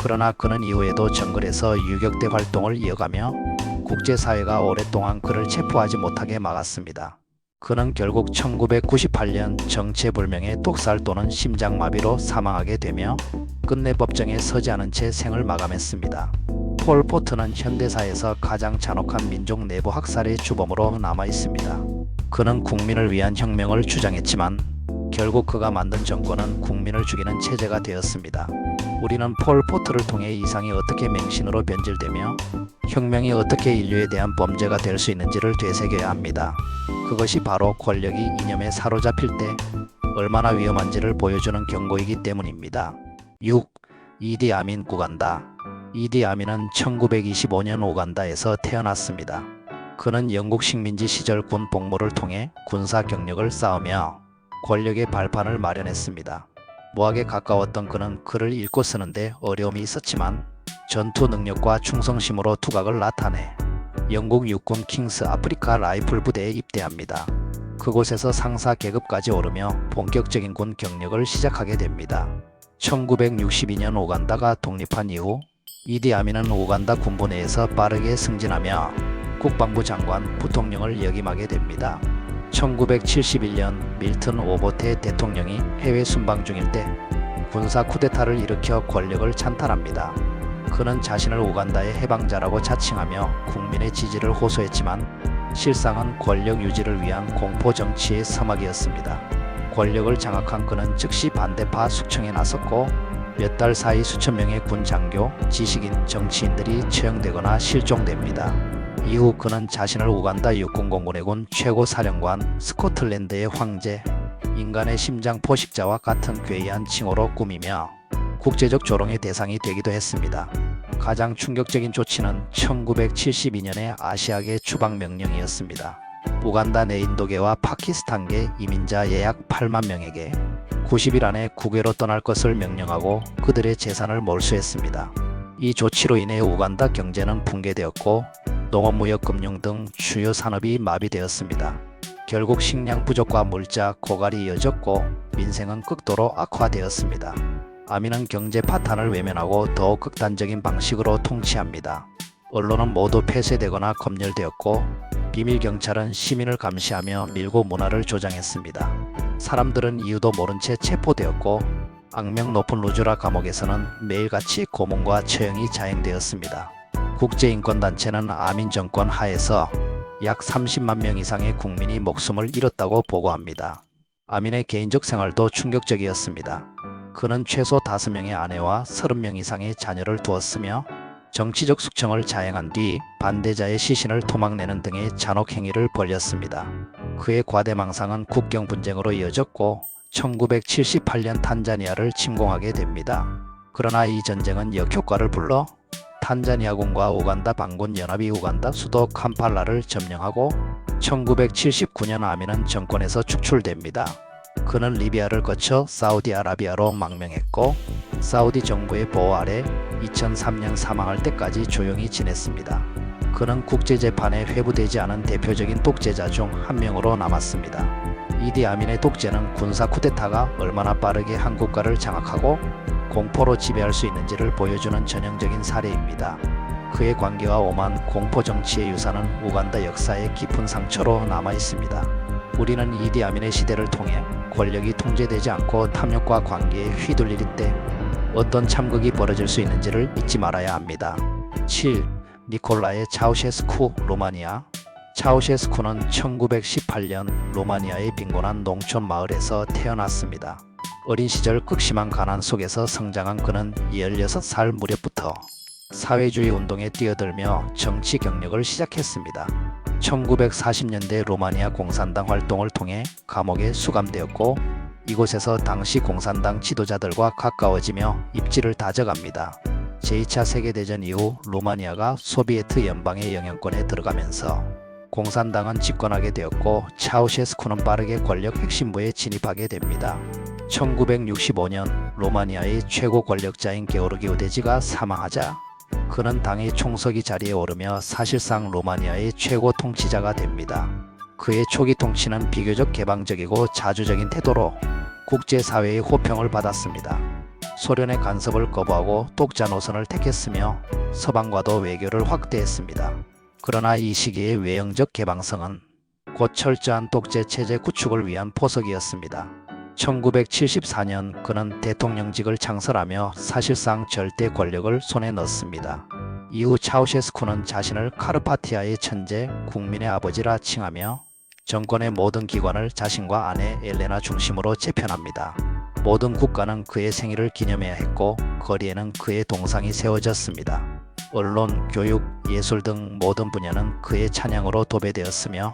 그러나 그는 이후에도 정글에서 유격대 활동을 이어가며 국제사회가 오랫동안 그를 체포하지 못하게 막았습니다. 그는 결국 1998년 정체불명의 독살 또는 심장마비로 사망하게 되며 끝내 법정에 서지 않은 채 생을 마감했습니다. 폴포트는 현대사에서 가장 잔혹한 민족 내부 학살의 주범으로 남아있습니다. 그는 국민을 위한 혁명을 주장했지만 결국 그가 만든 정권은 국민을 죽이는 체제가 되었습니다. 우리는 폴포트를 통해 이상이 어떻게 맹신으로 변질되며 혁명이 어떻게 인류에 대한 범죄가 될 수 있는지를 되새겨야 합니다. 그것이 바로 권력이 이념에 사로잡힐 때 얼마나 위험한지를 보여주는 경고이기 때문입니다. 6. 이디 아민 우간다. 이디 아민은 1925년 우간다에서 태어났습니다. 그는 영국 식민지 시절 군 복무를 통해 군사 경력을 쌓으며 권력의 발판을 마련했습니다. 무학에 가까웠던 그는 글을 읽고 쓰는데 어려움이 있었지만 전투 능력과 충성심으로 두각을 나타내 영국 육군 킹스 아프리카 라이플 부대에 입대합니다. 그곳에서 상사 계급까지 오르며 본격적인 군 경력을 시작하게 됩니다. 1962년 우간다가 독립한 이후 이디 아민은 우간다 군부 내에서 빠르게 승진하며 국방부 장관, 부통령을 역임하게 됩니다. 1971년 밀턴 오보테 대통령이 해외 순방 중일 때 군사 쿠데타를 일으켜 권력을 찬탈합니다. 그는 자신을 우간다의 해방자라고 자칭하며 국민의 지지를 호소했지만 실상은 권력 유지를 위한 공포 정치의 서막이었습니다. 권력을 장악한 그는 즉시 반대파 숙청에 나섰고 몇 달 사이 수천 명의 군 장교, 지식인, 정치인들이 처형되거나 실종됩니다. 이후 그는 자신을 우간다 육군공군해군 최고사령관, 스코틀랜드의 황제, 인간의 심장 포식자와 같은 괴이한 칭호로 꾸미며 국제적 조롱의 대상이 되기도 했습니다. 가장 충격적인 조치는 1972년의 아시아계 추방명령이었습니다. 우간다 내 인도계와 파키스탄계 이민자 약 8만 명에게 90일 안에 국외로 떠날 것을 명령하고 그들의 재산을 몰수했습니다. 이 조치로 인해 우간다 경제는 붕괴되었고 농업, 무역, 금융 등 주요 산업이 마비되었습니다. 결국 식량 부족과 물자, 고갈이 이어졌고 민생은 극도로 악화되었습니다. 아민은 경제 파탄을 외면하고 더욱 극단적인 방식으로 통치합니다. 언론은 모두 폐쇄되거나 검열되었고 비밀경찰은 시민을 감시하며 밀고 문화를 조장했습니다. 사람들은 이유도 모른 채 체포되었고 악명 높은 루주라 감옥에서는 매일같이 고문과 처형이 자행되었습니다. 국제인권단체는 아민 정권 하에서 약 30만 명 이상의 국민이 목숨을 잃었다고 보고합니다. 아민의 개인적 생활도 충격적이었습니다. 그는 최소 5명의 아내와 30명 이상의 자녀를 두었으며 정치적 숙청을 자행한 뒤 반대자의 시신을 토막내는 등의 잔혹 행위를 벌였습니다. 그의 과대망상은 국경 분쟁으로 이어졌고 1978년 탄자니아를 침공하게 됩니다. 그러나 이 전쟁은 역효과를 불러 탄자니아군과 우간다 반군 연합이 우간다 수도 캄팔라를 점령하고 1979년 아민은 정권에서 축출됩니다. 그는 리비아를 거쳐 사우디아라비아로 망명했고 사우디 정부의 보호 아래 2003년 사망할 때까지 조용히 지냈습니다. 그는 국제재판에 회부되지 않은 대표적인 독재자 중 한 명으로 남았습니다. 이디 아민의 독재는 군사 쿠데타가 얼마나 빠르게 한 국가를 장악하고 공포로 지배할 수 있는지를 보여주는 전형적인 사례입니다. 그의 관계와 오만 공포 정치의 유산은 우간다 역사의 깊은 상처로 남아 있습니다. 우리는 이디 아민의 시대를 통해 권력이 통제되지 않고 탐욕과 관계에 휘둘릴 때 어떤 참극이 벌어질 수 있는지를 잊지 말아야 합니다. 7. 니콜라의 차우셰스쿠 로마니아. 차우셰스쿠는 1918년 로마니아의 빈곤한 농촌 마을에서 태어났습니다. 어린 시절 극심한 가난 속에서 성장한 그는 16살 무렵부터 사회주의 운동에 뛰어들며 정치 경력을 시작했습니다. 1940년대 로마니아 공산당 활동을 통해 감옥에 수감되었고 이곳에서 당시 공산당 지도자들과 가까워지며 입지를 다져갑니다. 제2차 세계대전 이후 로마니아가 소비에트 연방의 영향권에 들어가면서 공산당은 집권하게 되었고 차우셰스쿠는 빠르게 권력 핵심부에 진입하게 됩니다. 1965년 로마니아의 최고 권력자인 게오르기 우데지가 사망하자 그는 당의 총서기 자리에 오르며 사실상 로마니아의 최고 통치자가 됩니다. 그의 초기 통치는 비교적 개방적이고 자주적인 태도로 국제사회의 호평을 받았습니다. 소련의 간섭을 거부하고 독자 노선을 택했으며 서방과도 외교를 확대했습니다. 그러나 이 시기의 외형적 개방성은 곧 철저한 독재 체제 구축을 위한 포석이었습니다. 1974년 그는 대통령직을 창설하며 사실상 절대 권력을 손에 넣습니다. 이후 차우셰스쿠는 자신을 카르파티아의 천재, 국민의 아버지라 칭하며 정권의 모든 기관을 자신과 아내 엘레나 중심으로 재편합니다. 모든 국가는 그의 생일을 기념해야 했고 거리에는 그의 동상이 세워졌습니다. 언론, 교육, 예술 등 모든 분야는 그의 찬양으로 도배되었으며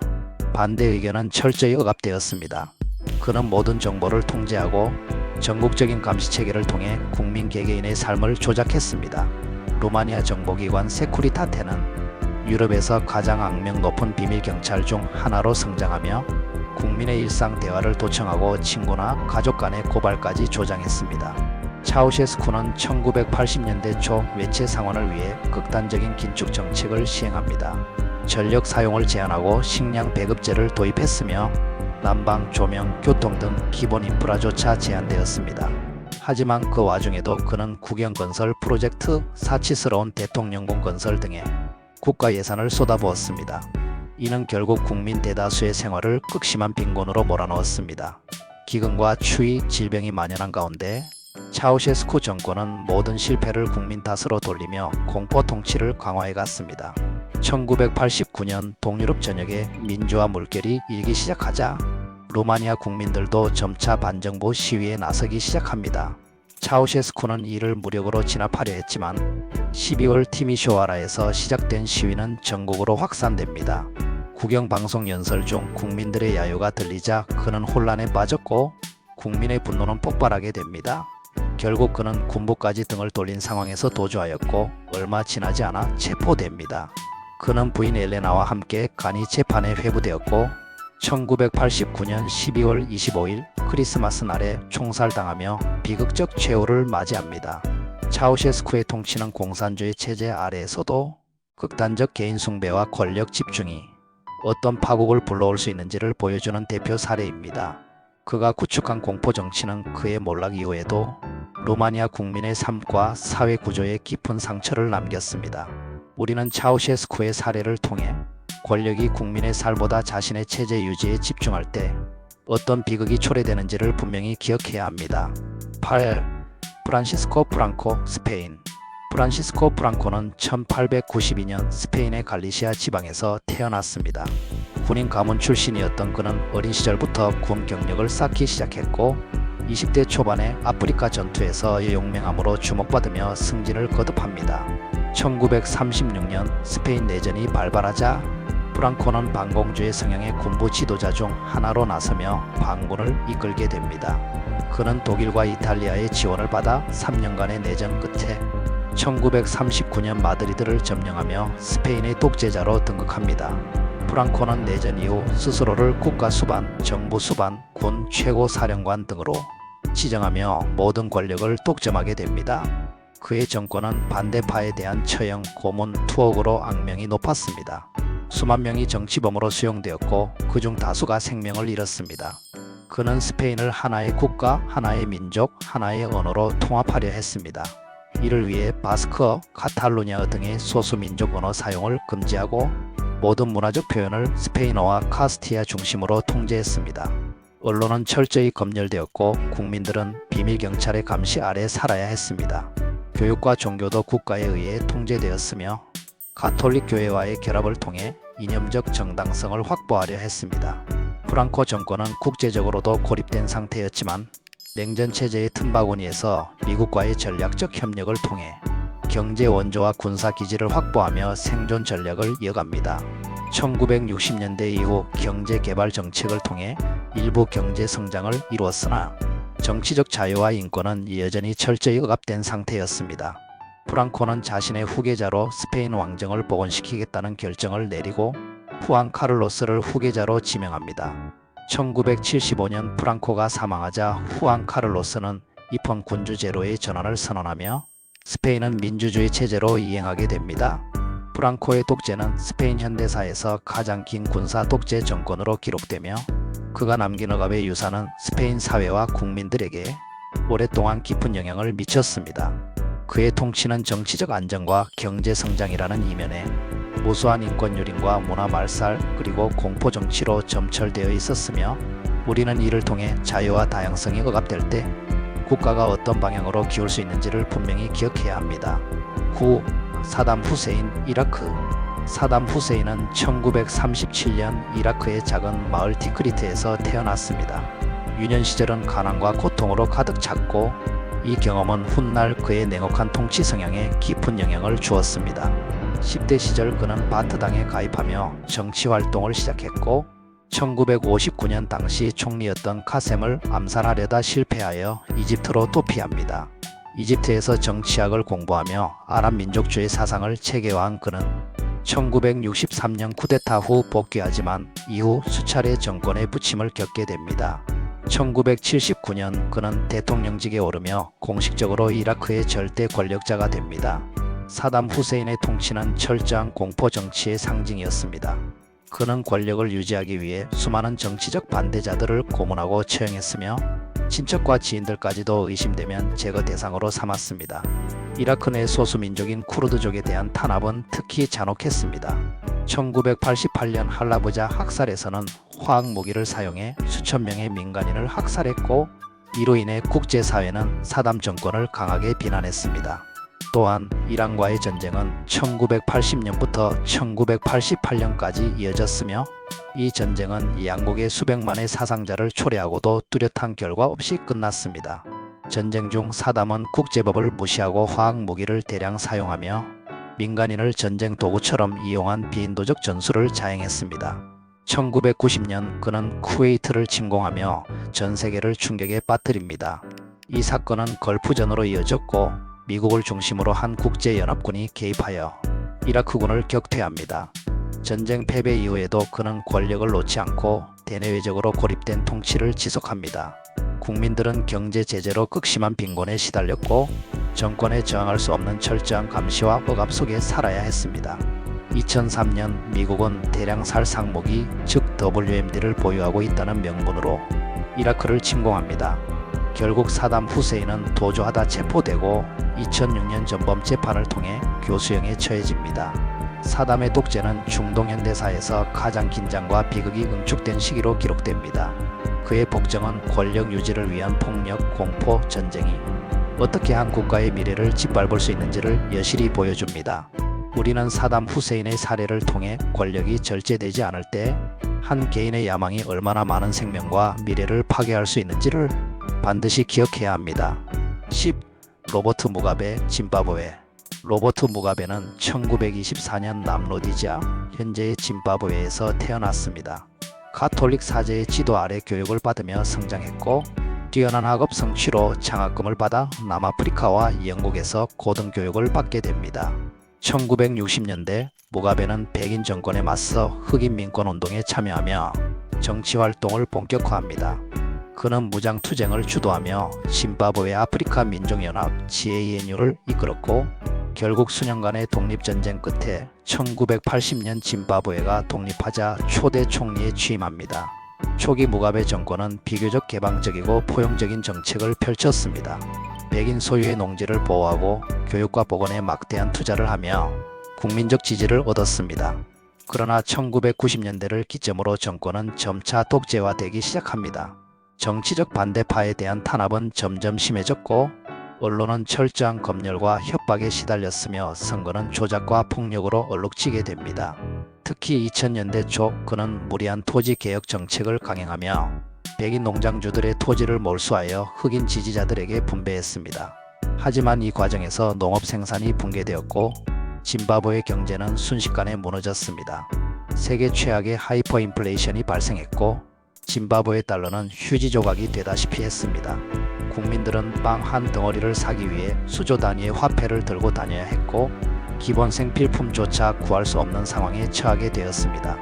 반대 의견은 철저히 억압되었습니다. 그는 모든 정보를 통제하고 전국적인 감시체계를 통해 국민 개개인의 삶을 조작했습니다. 루마니아 정보기관 세쿠리타테는 유럽에서 가장 악명 높은 비밀경찰 중 하나로 성장하며 국민의 일상 대화를 도청하고 친구나 가족 간의 고발까지 조장했습니다. 차우셰스쿠는 1980년대 초 외채 상환을 위해 극단적인 긴축 정책을 시행합니다. 전력 사용을 제한하고 식량 배급제를 도입했으며 난방, 조명, 교통 등 기본 인프라조차 제한되었습니다. 하지만 그 와중에도 그는 국영건설 프로젝트, 사치스러운 대통령궁 건설 등에 국가 예산을 쏟아부었습니다. 이는 결국 국민 대다수의 생활을 극심한 빈곤으로 몰아넣었습니다. 기근과 추위, 질병이 만연한 가운데 차우셰스쿠 정권은 모든 실패를 국민 탓으로 돌리며 공포 통치를 강화해 갔습니다. 1989년 동유럽 전역에 민주화 물결이 일기 시작하자 루마니아 국민들도 점차 반정부 시위에 나서기 시작합니다. 차우셰스쿠는 이를 무력으로 진압하려 했지만 12월 티미쇼아라에서 시작된 시위는 전국으로 확산됩니다. 국영방송 연설 중 국민들의 야유가 들리자 그는 혼란에 빠졌고 국민의 분노는 폭발하게 됩니다. 결국 그는 군부까지 등을 돌린 상황에서 도주하였고 얼마 지나지 않아 체포됩니다. 그는 부인 엘레나와 함께 간이 재판에 회부되었고 1989년 12월 25일 크리스마스 날에 총살당하며 비극적 최후를 맞이합니다. 차우셰스쿠의 통치는 공산주의 체제 아래에서도 극단적 개인 숭배와 권력 집중이 어떤 파국을 불러올 수 있는지를 보여주는 대표 사례입니다. 그가 구축한 공포정치는 그의 몰락 이후에도 루마니아 국민의 삶과 사회 구조에 깊은 상처를 남겼습니다. 우리는 차우셰스쿠의 사례를 통해 권력이 국민의 살보다 자신의 체제 유지에 집중할 때 어떤 비극이 초래되는지를 분명히 기억해야 합니다. 8. 프란시스코 프랑코, 스페인. 프란시스코 프랑코는 1892년 스페인의 갈리시아 지방에서 태어났습니다. 군인 가문 출신이었던 그는 어린 시절부터 군 경력을 쌓기 시작했고 20대 초반에 아프리카 전투에서 용맹함으로 주목받으며 승진을 거듭합니다. 1936년 스페인 내전이 발발하자 프랑코는 반공주의 성향의 군부 지도자 중 하나로 나서며 반군을 이끌게 됩니다. 그는 독일과 이탈리아의 지원을 받아 3년간의 내전 끝에 1939년 마드리드를 점령하며 스페인의 독재자로 등극합니다. 프랑코는 내전 이후 스스로를 국가수반, 정부수반, 군 최고사령관 등으로 지정하며 모든 권력을 독점하게 됩니다. 그의 정권은 반대파에 대한 처형, 고문, 투옥으로 악명이 높았습니다. 수만 명이 정치범으로 수용되었고 그중 다수가 생명을 잃었습니다. 그는 스페인을 하나의 국가, 하나의 민족, 하나의 언어로 통합하려 했습니다. 이를 위해 바스크어, 카탈루냐어 등의 소수민족 언어 사용을 금지하고 모든 문화적 표현을 스페인어와 카스티아 중심으로 통제했습니다. 언론은 철저히 검열되었고 국민들은 비밀경찰의 감시 아래 살아야 했습니다. 교육과 종교도 국가에 의해 통제되었으며 가톨릭 교회와의 결합을 통해 이념적 정당성을 확보하려 했습니다. 프랑코 정권은 국제적으로도 고립된 상태였지만 냉전 체제의 틈바구니에서 미국과의 전략적 협력을 통해 경제 원조와 군사 기지를 확보하며 생존 전략을 이어갑니다. 1960년대 이후 경제 개발 정책을 통해 일부 경제 성장을 이루었으나 정치적 자유와 인권은 여전히 철저히 억압된 상태였습니다. 프랑코는 자신의 후계자로 스페인 왕정을 복원시키겠다는 결정을 내리고 후안 카를로스를 후계자로 지명합니다. 1975년 프랑코가 사망하자 후안 카를로스는 입헌 군주 제로의 전환을 선언하며 스페인은 민주주의 체제로 이행하게 됩니다. 프랑코의 독재는 스페인 현대사에서 가장 긴 군사 독재 정권으로 기록되며 그가 남긴 억압의 유산은 스페인 사회와 국민들에게 오랫동안 깊은 영향을 미쳤습니다. 그의 통치는 정치적 안정과 경제 성장이라는 이면에 무수한 인권 유린과 문화 말살 그리고 공포 정치로 점철되어 있었으며 우리는 이를 통해 자유와 다양성이 억압될 때 국가가 어떤 방향으로 기울 수 있는지를 분명히 기억해야 합니다. 9. 사담 후세인, 이라크. 사담 후세인은 1937년 이라크의 작은 마을 티크리트에서 태어났습니다. 유년 시절은 가난과 고통으로 가득 찼고 이 경험은 훗날 그의 냉혹한 통치 성향에 깊은 영향을 주었습니다. 10대 시절 그는 바트당에 가입하며 정치 활동을 시작했고 1959년 당시 총리였던 카셈을 암살하려다 실패하여 이집트로 도피합니다. 이집트에서 정치학을 공부하며 아랍 민족주의 사상을 체계화한 그는 1963년 쿠데타 후 복귀하지만 이후 수차례 정권의 부침을 겪게 됩니다. 1979년 그는 대통령직에 오르며 공식적으로 이라크의 절대 권력자가 됩니다. 사담 후세인의 통치는 철저한 공포 정치의 상징이었습니다. 그는 권력을 유지하기 위해 수많은 정치적 반대자들을 고문하고 처형했으며 친척과 지인들까지도 의심되면 제거 대상으로 삼았습니다. 이라크 내 소수민족인 쿠르드족에 대한 탄압은 특히 잔혹했습니다. 1988년 할라브자 학살에서는 화학무기를 사용해 수천 명의 민간인을 학살했고, 이로 인해 국제사회는 사담 정권을 강하게 비난했습니다. 또한 이란과의 전쟁은 1980년부터 1988년까지 이어졌으며, 이 전쟁은 양국의 수백만의 사상자를 초래하고도 뚜렷한 결과 없이 끝났습니다. 전쟁 중 사담은 국제법을 무시하고 화학무기를 대량 사용하며 민간인을 전쟁 도구처럼 이용한 비인도적 전술을 자행했습니다. 1990년 그는 쿠웨이트를 침공하며 전 세계를 충격에 빠뜨립니다. 이 사건은 걸프전으로 이어졌고, 미국을 중심으로 한 국제연합군이 개입하여 이라크군을 격퇴합니다. 전쟁 패배 이후에도 그는 권력을 놓지 않고 대내외적으로 고립된 통치를 지속합니다. 국민들은 경제 제재로 극심한 빈곤에 시달렸고, 정권에 저항할 수 없는 철저한 감시와 억압 속에 살아야 했습니다. 2003년 미국은 대량 살상무기 즉 WMD를 보유하고 있다는 명분으로 이라크를 침공합니다. 결국 사담 후세인은 도주하다 체포되고 2006년 전범 재판을 통해 교수형에 처해집니다. 사담의 독재는 중동 현대사에서 가장 긴장과 비극이 응축된 시기로 기록됩니다. 그의 복정은 권력 유지를 위한 폭력, 공포, 전쟁이 어떻게 한 국가의 미래를 짓밟을 수 있는지를 여실히 보여줍니다. 우리는 사담 후세인의 사례를 통해 권력이 절제되지 않을 때 한 개인의 야망이 얼마나 많은 생명과 미래를 파괴할 수 있는지를 반드시 기억해야 합니다. 10. 로버트 무가베, 짐바브웨. 로버트 무가베는 1924년 남로디지아, 현재의 짐바브웨에서 태어났습니다. 가톨릭 사제의 지도 아래 교육을 받으며 성장했고, 뛰어난 학업 성취로 장학금을 받아 남아프리카와 영국에서 고등교육을 받게 됩니다. 1960년대 무가베는 백인 정권에 맞서 흑인 민권운동에 참여하며 정치활동을 본격화합니다. 그는 무장투쟁을 주도하며 짐바브웨 아프리카 민족연합 GANU를 이끌었고, 결국 수년간의 독립전쟁 끝에 1980년 짐바브웨가 독립하자 초대 총리에 취임합니다. 초기 무가베 정권은 비교적 개방적이고 포용적인 정책을 펼쳤습니다. 백인 소유의 농지를 보호하고 교육과 보건에 막대한 투자를 하며 국민적 지지를 얻었습니다. 그러나 1990년대를 기점으로 정권은 점차 독재화되기 시작합니다. 정치적 반대파에 대한 탄압은 점점 심해졌고, 언론은 철저한 검열과 협박에 시달렸으며 선거는 조작과 폭력으로 얼룩지게 됩니다. 특히 2000년대 초 그는 무리한 토지 개혁 정책을 강행하며 백인 농장주들의 토지를 몰수하여 흑인 지지자들에게 분배했습니다. 하지만 이 과정에서 농업 생산이 붕괴되었고, 짐바브웨 경제는 순식간에 무너졌습니다. 세계 최악의 하이퍼 인플레이션이 발생했고, 짐바브웨 달러는 휴지 조각이 되다시피 했습니다. 국민들은 빵 한 덩어리를 사기 위해 수조 단위의 화폐를 들고 다녀야 했고, 기본 생필품조차 구할 수 없는 상황에 처하게 되었습니다.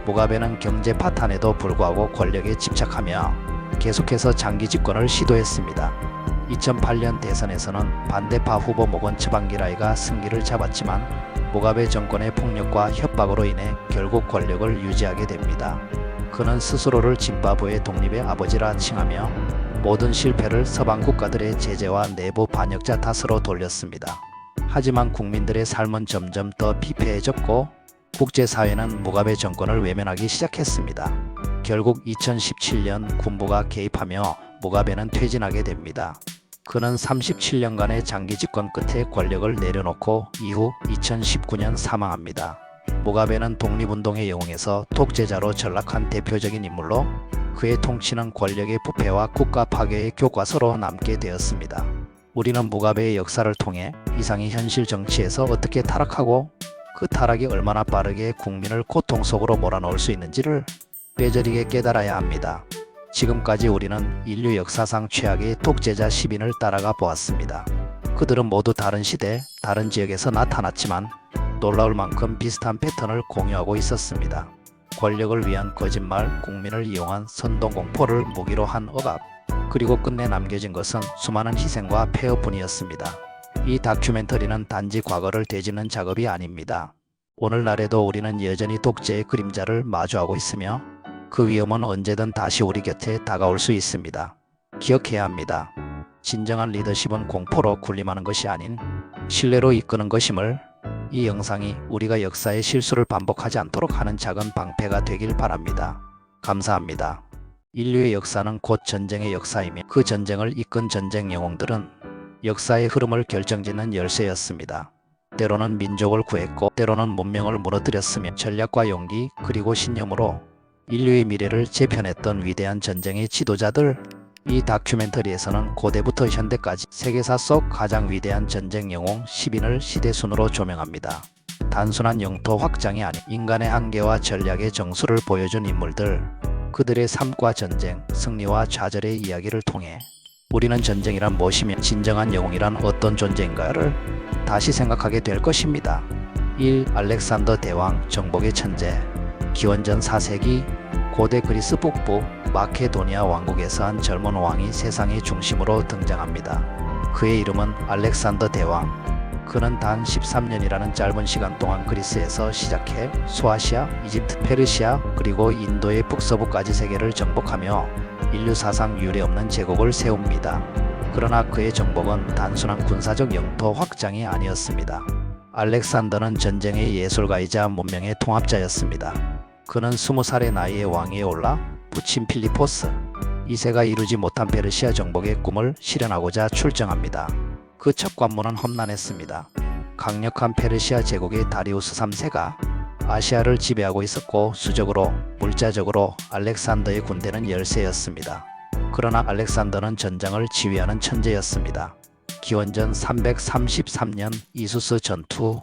무가베는 경제 파탄에도 불구하고 권력에 집착하며 계속해서 장기 집권을 시도했습니다. 2008년 대선에서는 반대파 후보 모건 츠방기라이가 승기를 잡았지만 무가베 정권의 폭력과 협박으로 인해 결국 권력을 유지하게 됩니다. 그는 스스로를 짐바브웨 독립의 아버지라 칭하며 모든 실패를 서방 국가들의 제재와 내부 반역자 탓으로 돌렸습니다. 하지만 국민들의 삶은 점점 더 피폐해졌고, 국제사회는 무가베 정권을 외면하기 시작했습니다. 결국 2017년 군부가 개입하며 무가베는 퇴진하게 됩니다. 그는 37년간의 장기 집권 끝에 권력을 내려놓고 이후 2019년 사망합니다. 무가베는 독립운동의 영웅에서 독재자로 전락한 대표적인 인물로 그의 통치는 권력의 부패와 국가 파괴의 교과서로 남게 되었습니다. 우리는 무가베의 역사를 통해 이상이 현실 정치에서 어떻게 타락하고 그 타락이 얼마나 빠르게 국민을 고통 속으로 몰아넣을 수 있는지를 뼈저리게 깨달아야 합니다. 지금까지 우리는 인류 역사상 최악의 독재자 10인을 따라가 보았습니다. 그들은 모두 다른 시대, 다른 지역에서 나타났지만 놀라울 만큼 비슷한 패턴을 공유하고 있었습니다. 권력을 위한 거짓말, 국민을 이용한 선동공포를 무기로 한 억압, 그리고 끝내 남겨진 것은 수많은 희생과 폐허뿐이었습니다. 이 다큐멘터리는 단지 과거를 되짚는 작업이 아닙니다. 오늘날에도 우리는 여전히 독재의 그림자를 마주하고 있으며 그 위험은 언제든 다시 우리 곁에 다가올 수 있습니다. 기억해야 합니다. 진정한 리더십은 공포로 군림하는 것이 아닌 신뢰로 이끄는 것임을, 이 영상이 우리가 역사의 실수를 반복하지 않도록 하는 작은 방패가 되길 바랍니다. 감사합니다. 인류의 역사는 곧 전쟁의 역사이며 그 전쟁을 이끈 전쟁 영웅들은 역사의 흐름을 결정짓는 열쇠였습니다. 때로는 민족을 구했고 때로는 문명을 무너뜨렸으며 전략과 용기 그리고 신념으로 인류의 미래를 재편했던 위대한 전쟁의 지도자들. 이 다큐멘터리에서는 고대부터 현대까지 세계사 속 가장 위대한 전쟁 영웅 10인을 시대순으로 조명합니다. 단순한 영토 확장이 아닌 인간의 한계와 전략의 정수를 보여준 인물들, 그들의 삶과 전쟁, 승리와 좌절의 이야기를 통해 우리는 전쟁이란 무엇이며 진정한 영웅이란 어떤 존재인가를 다시 생각하게 될 것입니다. 1. 알렉산더 대왕, 정복의 천재. 기원전 4세기 고대 그리스 북부 마케도니아 왕국에서 한 젊은 왕이 세상의 중심으로 등장합니다. 그의 이름은 알렉산더 대왕. 그는 단 13년이라는 짧은 시간 동안 그리스에서 시작해 소아시아, 이집트, 페르시아 그리고 인도의 북서부까지 세계를 정복하며 인류 사상 유례없는 제국을 세웁니다. 그러나 그의 정복은 단순한 군사적 영토 확장이 아니었습니다. 알렉산더는 전쟁의 예술가이자 문명의 통합자였습니다. 그는 20살의 나이에 왕위에 올라 부친 필리포스 2세가 이루지 못한 페르시아 정복의 꿈을 실현하고자 출정합니다. 그 첫 관문은 험난했습니다. 강력한 페르시아 제국의 다리우스 3세가 아시아를 지배하고 있었고 수적으로, 물자적으로 알렉산더의 군대는 열세였습니다. 그러나 알렉산더는 전장을 지휘하는 천재였습니다. 기원전 333년 이수스 전투,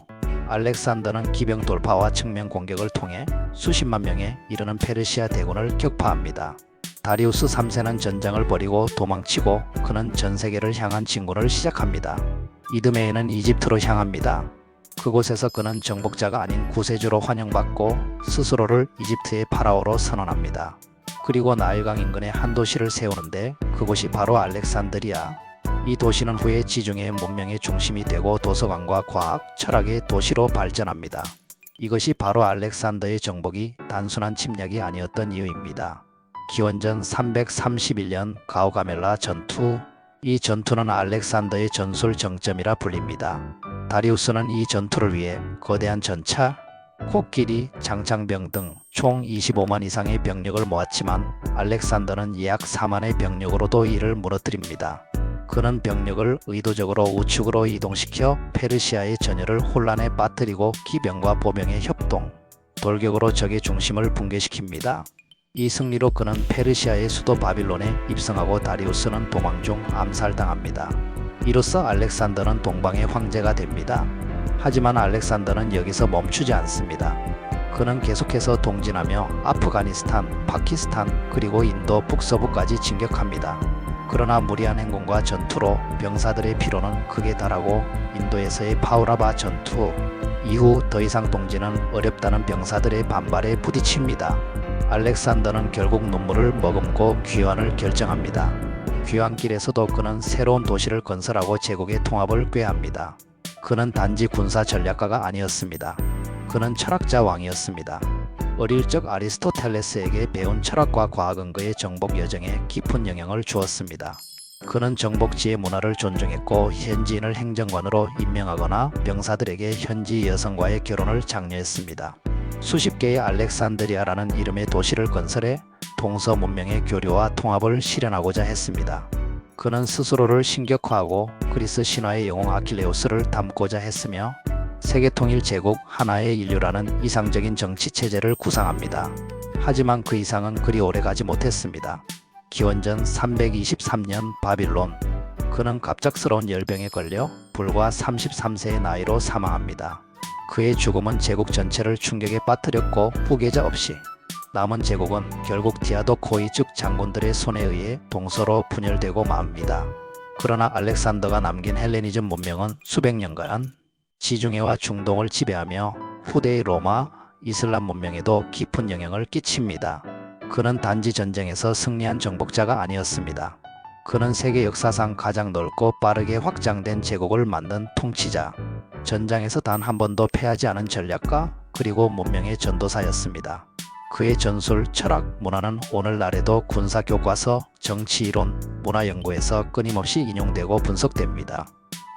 알렉산더는 기병 돌파와 측면 공격을 통해 수십만 명에 이르는 페르시아 대군을 격파합니다. 다리우스 3세는 전장을 버리고 도망치고 그는 전 세계를 향한 진군을 시작합니다. 이듬해에는 이집트로 향합니다. 그곳에서 그는 정복자가 아닌 구세주로 환영받고 스스로를 이집트의 파라오로 선언합니다. 그리고 나일강 인근에 한 도시를 세우는데 그곳이 바로 알렉산드리아. 이 도시는 후에 지중해 문명의 중심이 되고 도서관과 과학, 철학의 도시로 발전합니다. 이것이 바로 알렉산더의 정복이 단순한 침략이 아니었던 이유입니다. 기원전 331년 가우가멜라 전투. 이 전투는 알렉산더의 전술 정점이라 불립니다. 다리우스는 이 전투를 위해 거대한 전차, 코끼리, 장창병 등 총 25만 이상의 병력을 모았지만 알렉산더는 약 4만의 병력으로도 이를 무너뜨립니다. 그는 병력을 의도적으로 우측으로 이동시켜 페르시아의 전열을 혼란에 빠뜨리고 기병과 보병의 협동, 돌격으로 적의 중심을 붕괴시킵니다. 이 승리로 그는 페르시아의 수도 바빌론에 입성하고 다리우스는 도망 중 암살당합니다. 이로써 알렉산더는 동방의 황제가 됩니다. 하지만 알렉산더는 여기서 멈추지 않습니다. 그는 계속해서 동진하며 아프가니스탄, 파키스탄 그리고 인도 북서부까지 진격합니다. 그러나 무리한 행군과 전투로 병사들의 피로는 극에 달하고 인도에서의 파우라바 전투 이후 더 이상 동진은 어렵다는 병사들의 반발에 부딪힙니다. 알렉산더는 결국 눈물을 머금고 귀환을 결정합니다. 귀환길에서도 그는 새로운 도시를 건설하고 제국의 통합을 꾀합니다. 그는 단지 군사 전략가가 아니었습니다. 그는 철학자 왕이었습니다. 어릴 적 아리스토텔레스에게 배운 철학과 과학은 그의 정복 여정에 깊은 영향을 주었습니다. 그는 정복지의 문화를 존중했고 현지인을 행정관으로 임명하거나 병사들에게 현지 여성과의 결혼을 장려했습니다. 수십 개의 알렉산드리아라는 이름의 도시를 건설해 동서 문명의 교류와 통합을 실현하고자 했습니다. 그는 스스로를 신격화하고 그리스 신화의 영웅 아킬레우스를 닮고자 했으며 세계통일 제국 하나의 인류라는 이상적인 정치체제를 구상합니다. 하지만 그 이상은 그리 오래가지 못했습니다. 기원전 323년 바빌론. 그는 갑작스러운 열병에 걸려 불과 33세의 나이로 사망합니다. 그의 죽음은 제국 전체를 충격에 빠뜨렸고 후계자 없이 남은 제국은 결국 디아도코이 즉 장군들의 손에 의해 동서로 분열되고 맙니다. 그러나 알렉산더가 남긴 헬레니즘 문명은 수백 년간 지중해와 중동을 지배하며 후대의 로마, 이슬람 문명에도 깊은 영향을 끼칩니다. 그는 단지 전쟁에서 승리한 정복자가 아니었습니다. 그는 세계 역사상 가장 넓고 빠르게 확장된 제국을 만든 통치자, 전장에서 단 한 번도 패하지 않은 전략가, 그리고 문명의 전도사였습니다. 그의 전술, 철학, 문화는 오늘날에도 군사교과서, 정치이론, 문화연구에서 끊임없이 인용되고 분석됩니다.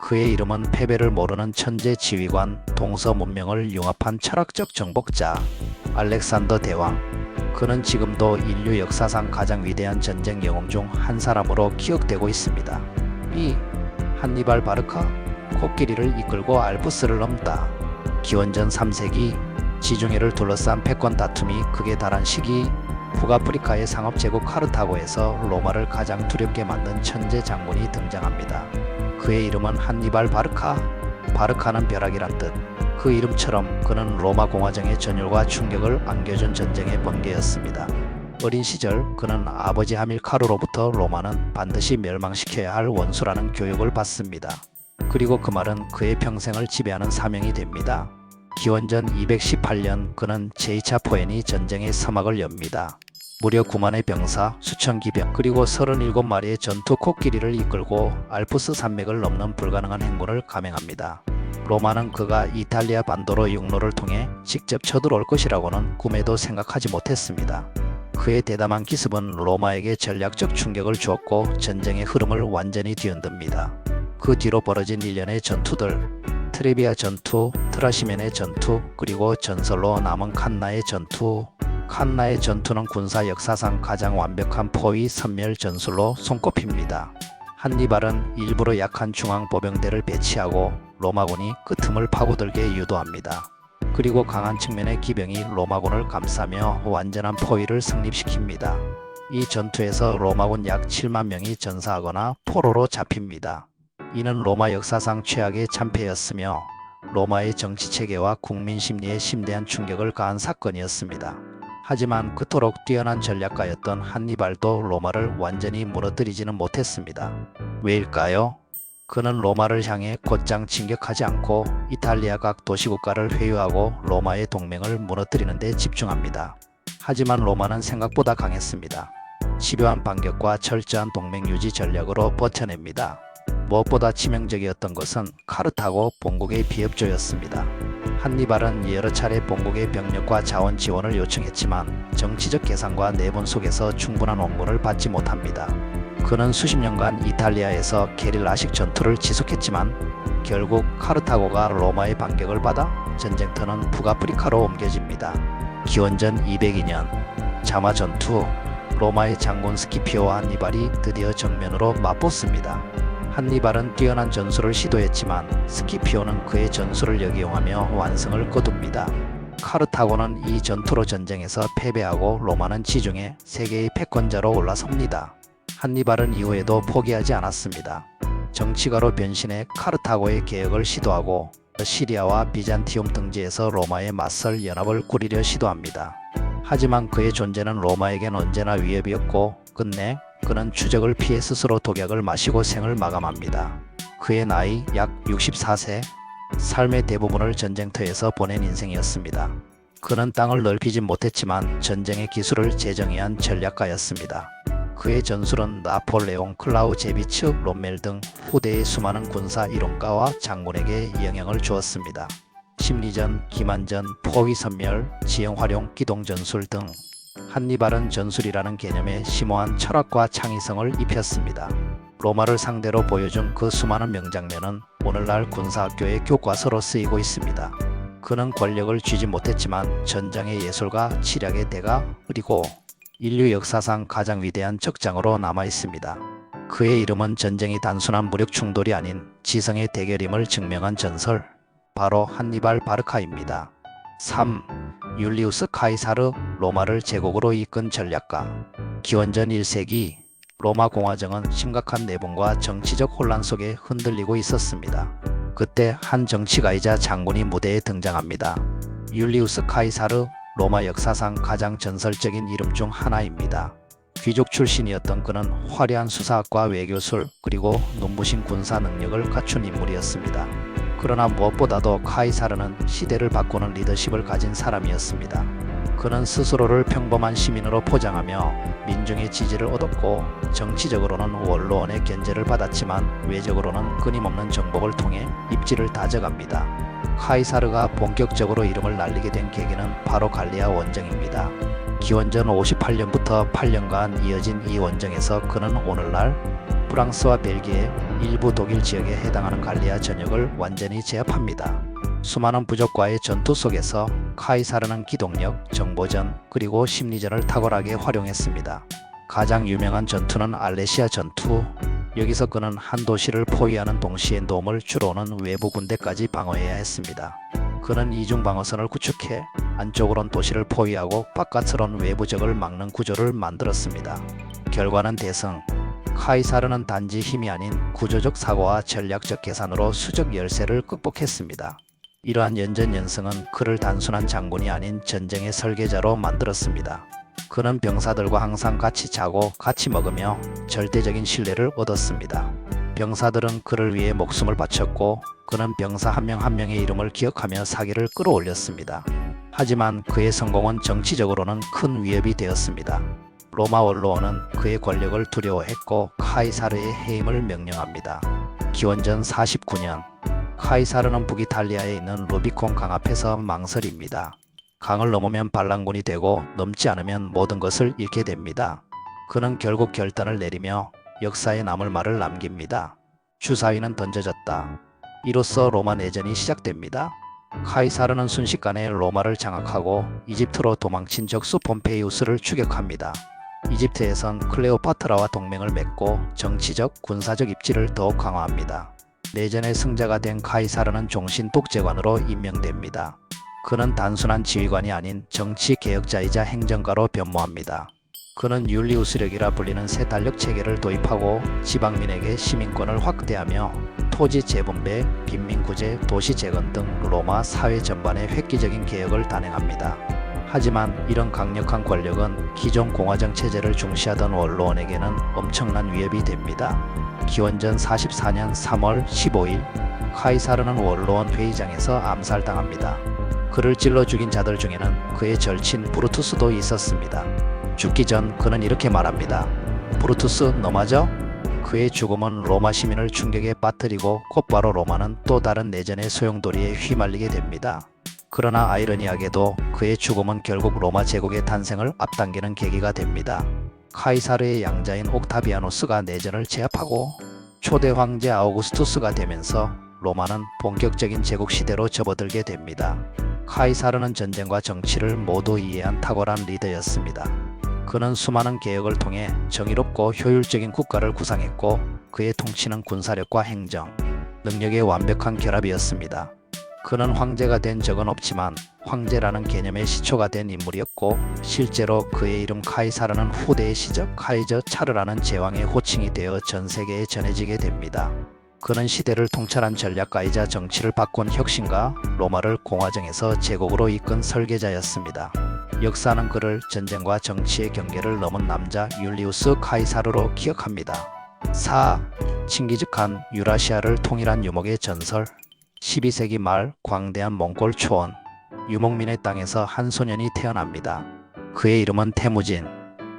그의 이름은 패배를 모르는 천재 지휘관, 동서 문명을 융합한 철학적 정복자, 알렉산더 대왕. 그는 지금도 인류 역사상 가장 위대한 전쟁 영웅 중 한 사람으로 기억되고 있습니다. 이 한니발 바르카, 코끼리를 이끌고 알프스를 넘다. 기원전 3세기 지중해를 둘러싼 패권 다툼이 극에 달한 시기, 북아프리카의 상업제국 카르타고에서 로마를 가장 두렵게 만든 천재 장군이 등장합니다. 그의 이름은 한니발 바르카. 바르카는 벼락이란 뜻. 그 이름처럼 그는 로마 공화정의 전율과 충격을 안겨준 전쟁의 번개였습니다. 어린 시절 그는 아버지 하밀카르로부터 로마는 반드시 멸망시켜야 할 원수라는 교육을 받습니다. 그리고 그 말은 그의 평생을 지배하는 사명이 됩니다. 기원전 218년 그는 제2차 포에니 전쟁의 서막을 엽니다. 무려 9만의 병사, 수천 기병, 그리고 37마리의 전투 코끼리를 이끌고 알프스 산맥을 넘는 불가능한 행군을 감행합니다. 로마는 그가 이탈리아 반도로 육로를 통해 직접 쳐들어올 것이라고는 꿈에도 생각하지 못했습니다. 그의 대담한 기습은 로마에게 전략적 충격을 주었고 전쟁의 흐름을 완전히 뒤흔듭니다. 그 뒤로 벌어진 일련의 전투들, 트레비아 전투, 트라시멘의 전투, 그리고 전설로 남은 칸나의 전투. 칸나의 전투는 군사 역사상 가장 완벽한 포위 섬멸 전술로 손꼽힙니다. 한니발은 일부러 약한 중앙 보병대를 배치하고 로마군이 그 틈을 파고들게 유도합니다. 그리고 강한 측면의 기병이 로마군을 감싸며 완전한 포위를 성립시킵니다. 이 전투에서 로마군 약 7만 명이 전사하거나 포로로 잡힙니다. 이는 로마 역사상 최악의 참패였으며 로마의 정치체계와 국민 심리에 심대한 충격을 가한 사건이었습니다. 하지만 그토록 뛰어난 전략가였던 한니발도 로마를 완전히 무너뜨리지는 못했습니다. 왜일까요? 그는 로마를 향해 곧장 진격하지 않고 이탈리아 각 도시국가를 회유하고 로마의 동맹을 무너뜨리는 데 집중합니다. 하지만 로마는 생각보다 강했습니다. 집요한 반격과 철저한 동맹 유지 전략으로 버텨냅니다. 무엇보다 치명적이었던 것은 카르타고 본국의 비협조였습니다. 한니발은 여러 차례 본국의 병력과 자원 지원을 요청했지만 정치적 계산과 내분 속에서 충분한 원군을 받지 못합니다. 그는 수십 년간 이탈리아에서 게릴라식 전투를 지속했지만 결국 카르타고가 로마의 반격을 받아 전쟁터는 북아프리카로 옮겨집니다. 기원전 202년 자마 전투, 로마의 장군 스키피오와 한니발이 드디어 정면으로 맞붙습니다. 한니발은 뛰어난 전술을 시도했지만 스키피오는 그의 전술을 역이용하며 완승을 거둡니다. 카르타고는 이 전투로 전쟁에서 패배하고 로마는 지중해 세계의 패권자로 올라섭니다. 한니발은 이후에도 포기하지 않았습니다. 정치가로 변신해 카르타고의 개혁을 시도하고 시리아와 비잔티움 등지에서 로마에 맞설 연합을 꾸리려 시도합니다. 하지만 그의 존재는 로마에겐 언제나 위협이었고 끝내 그는 추적을 피해 스스로 독약을 마시고 생을 마감합니다. 그의 나이 약 64세, 삶의 대부분을 전쟁터에서 보낸 인생이었습니다. 그는 땅을 넓히진 못했지만 전쟁의 기술을 재정의한 전략가였습니다. 그의 전술은 나폴레옹, 클라우제비츠, 롬멜 등 후대의 수많은 군사 이론가와 장군에게 영향을 주었습니다. 심리전, 기만전, 포위선멸, 지형활용, 기동전술 등 한니발은 전술이라는 개념에 심오한 철학과 창의성을 입혔습니다. 로마를 상대로 보여준 그 수많은 명장면은 오늘날 군사학교의 교과서로 쓰이고 있습니다. 그는 권력을 쥐지 못했지만 전장의 예술가, 치략의 대가, 그리고 인류 역사상 가장 위대한 적장으로 남아있습니다. 그의 이름은 전쟁이 단순한 무력 충돌이 아닌 지성의 대결임을 증명한 전설, 바로 한니발 바르카입니다. 3. 율리우스 카이사르, 로마를 제국으로 이끈 전략가. 기원전 1세기 로마 공화정은 심각한 내분과 정치적 혼란 속에 흔들리고 있었습니다. 그때 한 정치가이자 장군이 무대에 등장합니다. 율리우스 카이사르, 로마 역사상 가장 전설적인 이름 중 하나입니다. 귀족 출신이었던 그는 화려한 수사학과 외교술 그리고 눈부신 군사 능력을 갖춘 인물이었습니다. 그러나 무엇보다도 카이사르는 시대를 바꾸는 리더십을 가진 사람이었습니다. 그는 스스로를 평범한 시민으로 포장하며 민중의 지지를 얻었고 정치적으로는 원로원의 견제를 받았지만 외적으로는 끊임없는 정복을 통해 입지를 다져갑니다. 카이사르가 본격적으로 이름을 날리게 된 계기는 바로 갈리아 원정입니다. 기원전 58년부터 8년간 이어진 이 원정에서 그는 오늘날 프랑스와 벨기에, 일부 독일 지역에 해당하는 갈리아 전역을 완전히 제압합니다. 수많은 부족과의 전투 속에서 카이사르는 기동력, 정보전, 그리고 심리전을 탁월하게 활용했습니다. 가장 유명한 전투는 알레시아 전투. 여기서 그는 한 도시를 포위하는 동시에 놈을 주로 오는 외부 군대까지 방어해야 했습니다. 그는 이중 방어선을 구축해 안쪽으론 도시를 포위하고 바깥으론 외부적을 막는 구조를 만들었습니다. 결과는 대승. 카이사르는 단지 힘이 아닌 구조적 사고와 전략적 계산으로 수적 열세를 극복했습니다. 이러한 연전연승은 그를 단순한 장군이 아닌 전쟁의 설계자로 만들었습니다. 그는 병사들과 항상 같이 자고 같이 먹으며 절대적인 신뢰를 얻었습니다. 병사들은 그를 위해 목숨을 바쳤고 그는 병사 한 명 한 명의 이름을 기억하며 사기를 끌어올렸습니다. 하지만 그의 성공은 정치적으로는 큰 위협이 되었습니다. 로마 원로원은 그의 권력을 두려워했고 카이사르의 해임을 명령합니다. 기원전 49년 카이사르는 북이탈리아에 있는 루비콘 강 앞에서 망설입니다. 강을 넘으면 반란군이 되고 넘지 않으면 모든 것을 잃게 됩니다. 그는 결국 결단을 내리며 역사에 남을 말을 남깁니다. 주사위는 던져졌다. 이로써 로마 내전이 시작됩니다. 카이사르는 순식간에 로마를 장악하고 이집트로 도망친 적수 폼페이우스를 추격합니다. 이집트에선 클레오파트라와 동맹을 맺고 정치적, 군사적 입지를 더욱 강화합니다. 내전의 승자가 된 카이사르는 종신 독재관으로 임명됩니다. 그는 단순한 지휘관이 아닌 정치 개혁자이자 행정가로 변모합니다. 그는 율리우스력이라 불리는 새 달력 체계를 도입하고 지방민에게 시민권을 확대하며 토지 재분배, 빈민구제, 도시 재건 등 로마 사회 전반의 획기적인 개혁을 단행합니다. 하지만 이런 강력한 권력은 기존 공화정 체제를 중시하던 원로원에게는 엄청난 위협이 됩니다. 기원전 44년 3월 15일 카이사르는 원로원 회의장에서 암살당합니다. 그를 찔러 죽인 자들 중에는 그의 절친 브루투스도 있었습니다. 죽기 전 그는 이렇게 말합니다. 브루투스, 너 맞아? 그의 죽음은 로마 시민을 충격에 빠뜨리고 곧바로 로마는 또 다른 내전의 소용돌이에 휘말리게 됩니다. 그러나 아이러니하게도 그의 죽음은 결국 로마 제국의 탄생을 앞당기는 계기가 됩니다. 카이사르의 양자인 옥타비아누스가 내전을 제압하고 초대 황제 아우구스투스가 되면서 로마는 본격적인 제국 시대로 접어들게 됩니다. 카이사르는 전쟁과 정치를 모두 이해한 탁월한 리더였습니다. 그는 수많은 개혁을 통해 정의롭고 효율적인 국가를 구상했고 그의 통치는 군사력과 행정, 능력의 완벽한 결합이었습니다. 그는 황제가 된 적은 없지만 황제라는 개념의 시초가 된 인물이었고 실제로 그의 이름 카이사르는 후대의 시적 카이저 차르라는 제왕의 호칭이 되어 전 세계에 전해지게 됩니다. 그는 시대를 통찰한 전략가이자 정치를 바꾼 혁신가, 로마를 공화정에서 제국으로 이끈 설계자였습니다. 역사는 그를 전쟁과 정치의 경계를 넘은 남자 율리우스 카이사르로 기억합니다. 4. 칭기즈칸 유라시아를 통일한 유목의 전설. 12세기 말 광대한 몽골 초원 유목민의 땅에서 한 소년이 태어납니다. 그의 이름은 태무진.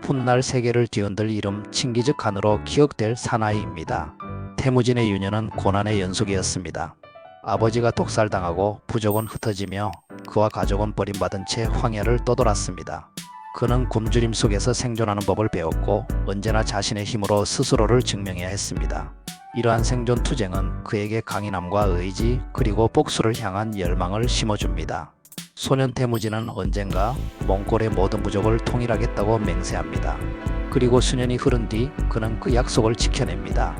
훗날 세계를 뒤흔들 이름 칭기즈칸으로 기억될 사나이입니다. 태무진의 유년은 고난의 연속이었습니다. 아버지가 독살당하고 부족은 흩어지며 그와 가족은 버림받은 채 황야를 떠돌았습니다. 그는 굶주림 속에서 생존하는 법을 배웠고 언제나 자신의 힘으로 스스로를 증명해야 했습니다. 이러한 생존 투쟁은 그에게 강인함과 의지 그리고 복수를 향한 열망을 심어줍니다. 소년 태무진은 언젠가 몽골의 모든 부족을 통일하겠다고 맹세합니다. 그리고 수년이 흐른 뒤 그는 그 약속을 지켜냅니다.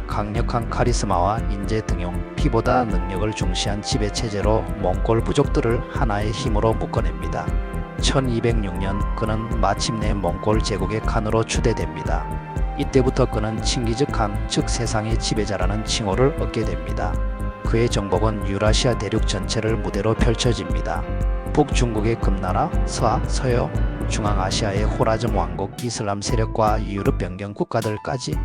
강력한 카리스마와 인재 등용, 피보다 능력을 중시한 지배체제로 몽골 부족들을 하나의 힘으로 묶어냅니다. 1206년 그는 마침내 몽골 제국의 칸으로 추대됩니다. 이때부터 그는 칭기즈칸, 즉 세상의 지배자라는 칭호를 얻게 됩니다. 그의 정복은 유라시아 대륙 전체를 무대로 펼쳐집니다. 북중국의 금나라, 서아, 서여, 중앙아시아의 호라즘 왕국, 이슬람 세력과 유럽 변경 국가들까지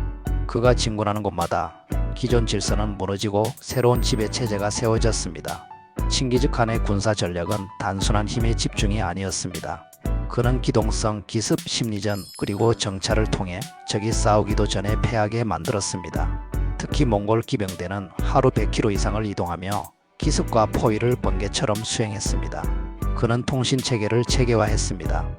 그가 진군하는 곳마다 기존 질서는 무너지고 새로운 지배체제가 세워졌습니다. 칭기즈칸의 군사 전략은 단순한 힘의 집중이 아니었습니다. 그는 기동성, 기습, 심리전, 그리고 정찰을 통해 적이 싸우기도 전에 패하게 만들었습니다. 특히 몽골 기병대는 하루 100km 이상을 이동하며 기습과 포위를 번개처럼 수행했습니다. 그는 통신체계를 체계화했습니다.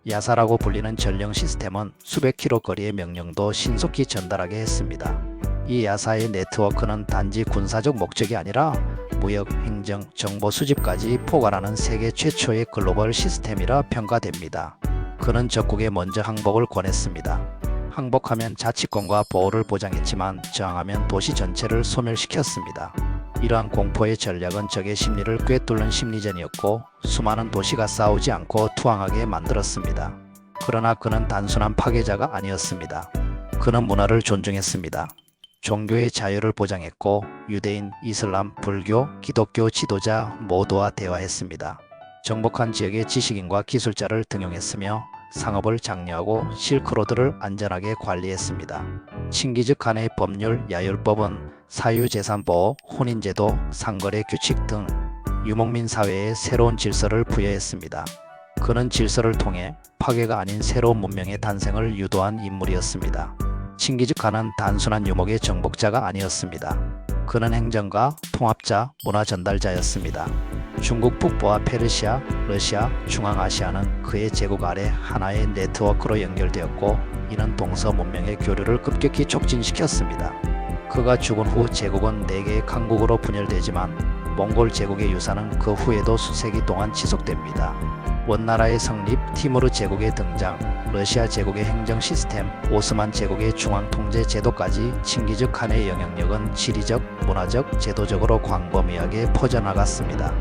야사라고 불리는 전령 시스템은 수백 킬로 거리의 명령도 신속히 전달하게 했습니다. 이 야사의 네트워크는 단지 군사적 목적이 아니라 무역, 행정, 정보 수집까지 포괄하는 세계 최초의 글로벌 시스템이라 평가됩니다. 그는 적국에 먼저 항복을 권했습니다. 항복하면 자치권과 보호를 보장했지만 저항하면 도시 전체를 소멸시켰습니다. 이러한 공포의 전략은 적의 심리를 꿰뚫는 심리전이었고 수많은 도시가 싸우지 않고 투항하게 만들었습니다. 그러나 그는 단순한 파괴자가 아니었습니다. 그는 문화를 존중했습니다. 종교의 자유를 보장했고 유대인, 이슬람, 불교, 기독교 지도자 모두와 대화했습니다. 정복한 지역의 지식인과 기술자를 등용했으며 상업을 장려하고 실크로드를 안전하게 관리했습니다. 칭기즈 칸의 법률 야율법은 사유재산보호, 혼인제도, 상거래 규칙 등 유목민 사회에 새로운 질서를 부여했습니다. 그는 질서를 통해 파괴가 아닌 새로운 문명의 탄생을 유도한 인물이었습니다. 칭기즈 칸은 단순한 유목의 정복자가 아니었습니다. 그는 행정가, 통합자, 문화 전달자였습니다. 중국 북부와 페르시아, 러시아, 중앙아시아는 그의 제국 아래 하나의 네트워크로 연결되었고 이는 동서 문명의 교류를 급격히 촉진시켰습니다. 그가 죽은 후 제국은 4개의 강국으로 분열되지만 몽골 제국의 유산은 그 후에도 수세기 동안 지속됩니다. 원나라의 성립, 티무르 제국의 등장, 러시아 제국의 행정 시스템, 오스만 제국의 중앙 통제 제도까지 칭기즈 칸의 영향력은 지리적, 문화적, 제도적으로 광범위하게 퍼져나갔습니다.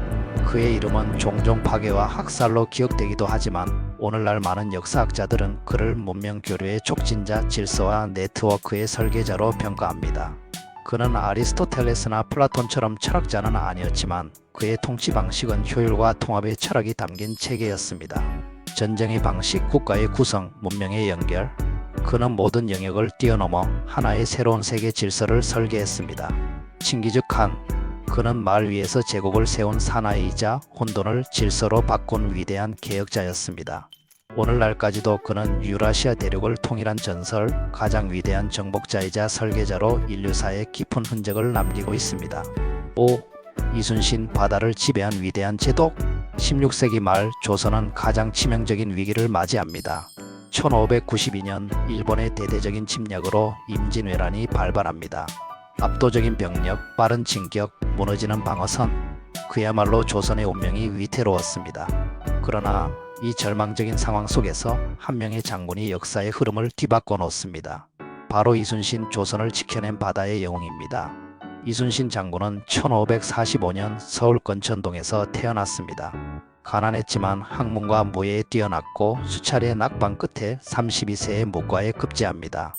그의 이름은 종종 파괴와 학살로 기억되기도 하지만 오늘날 많은 역사학자들은 그를 문명 교류의 촉진자, 질서와 네트워크의 설계자로 평가합니다. 그는 아리스토텔레스나 플라톤처럼 철학자는 아니었지만 그의 통치 방식은 효율과 통합의 철학이 담긴 체계였습니다. 전쟁의 방식, 국가의 구성, 문명의 연결, 그는 모든 영역을 뛰어넘어 하나의 새로운 세계 질서를 설계했습니다. 칭기즈 칸, 그는 말 위에서 제국을 세운 사나이이자 혼돈을 질서로 바꾼 위대한 개혁자였습니다. 오늘날까지도 그는 유라시아 대륙을 통일한 전설, 가장 위대한 정복자이자 설계자로 인류사에 깊은 흔적을 남기고 있습니다. 5. 이순신, 바다를 지배한 위대한 제독. 16세기 말 조선은 가장 치명적인 위기를 맞이합니다. 1592년 일본의 대대적인 침략으로 임진왜란이 발발합니다. 압도적인 병력, 빠른 진격, 무너지는 방어선, 그야말로 조선의 운명이 위태로웠습니다. 그러나 이 절망적인 상황 속에서 한 명의 장군이 역사의 흐름을 뒤바꿔 놓습니다. 바로 이순신, 조선을 지켜낸 바다의 영웅입니다. 이순신 장군은 1545년 서울 건천동에서 태어났습니다. 가난했지만 학문과 무예에 뛰어났고 수차례 낙방 끝에 32세의 무과에 급제합니다.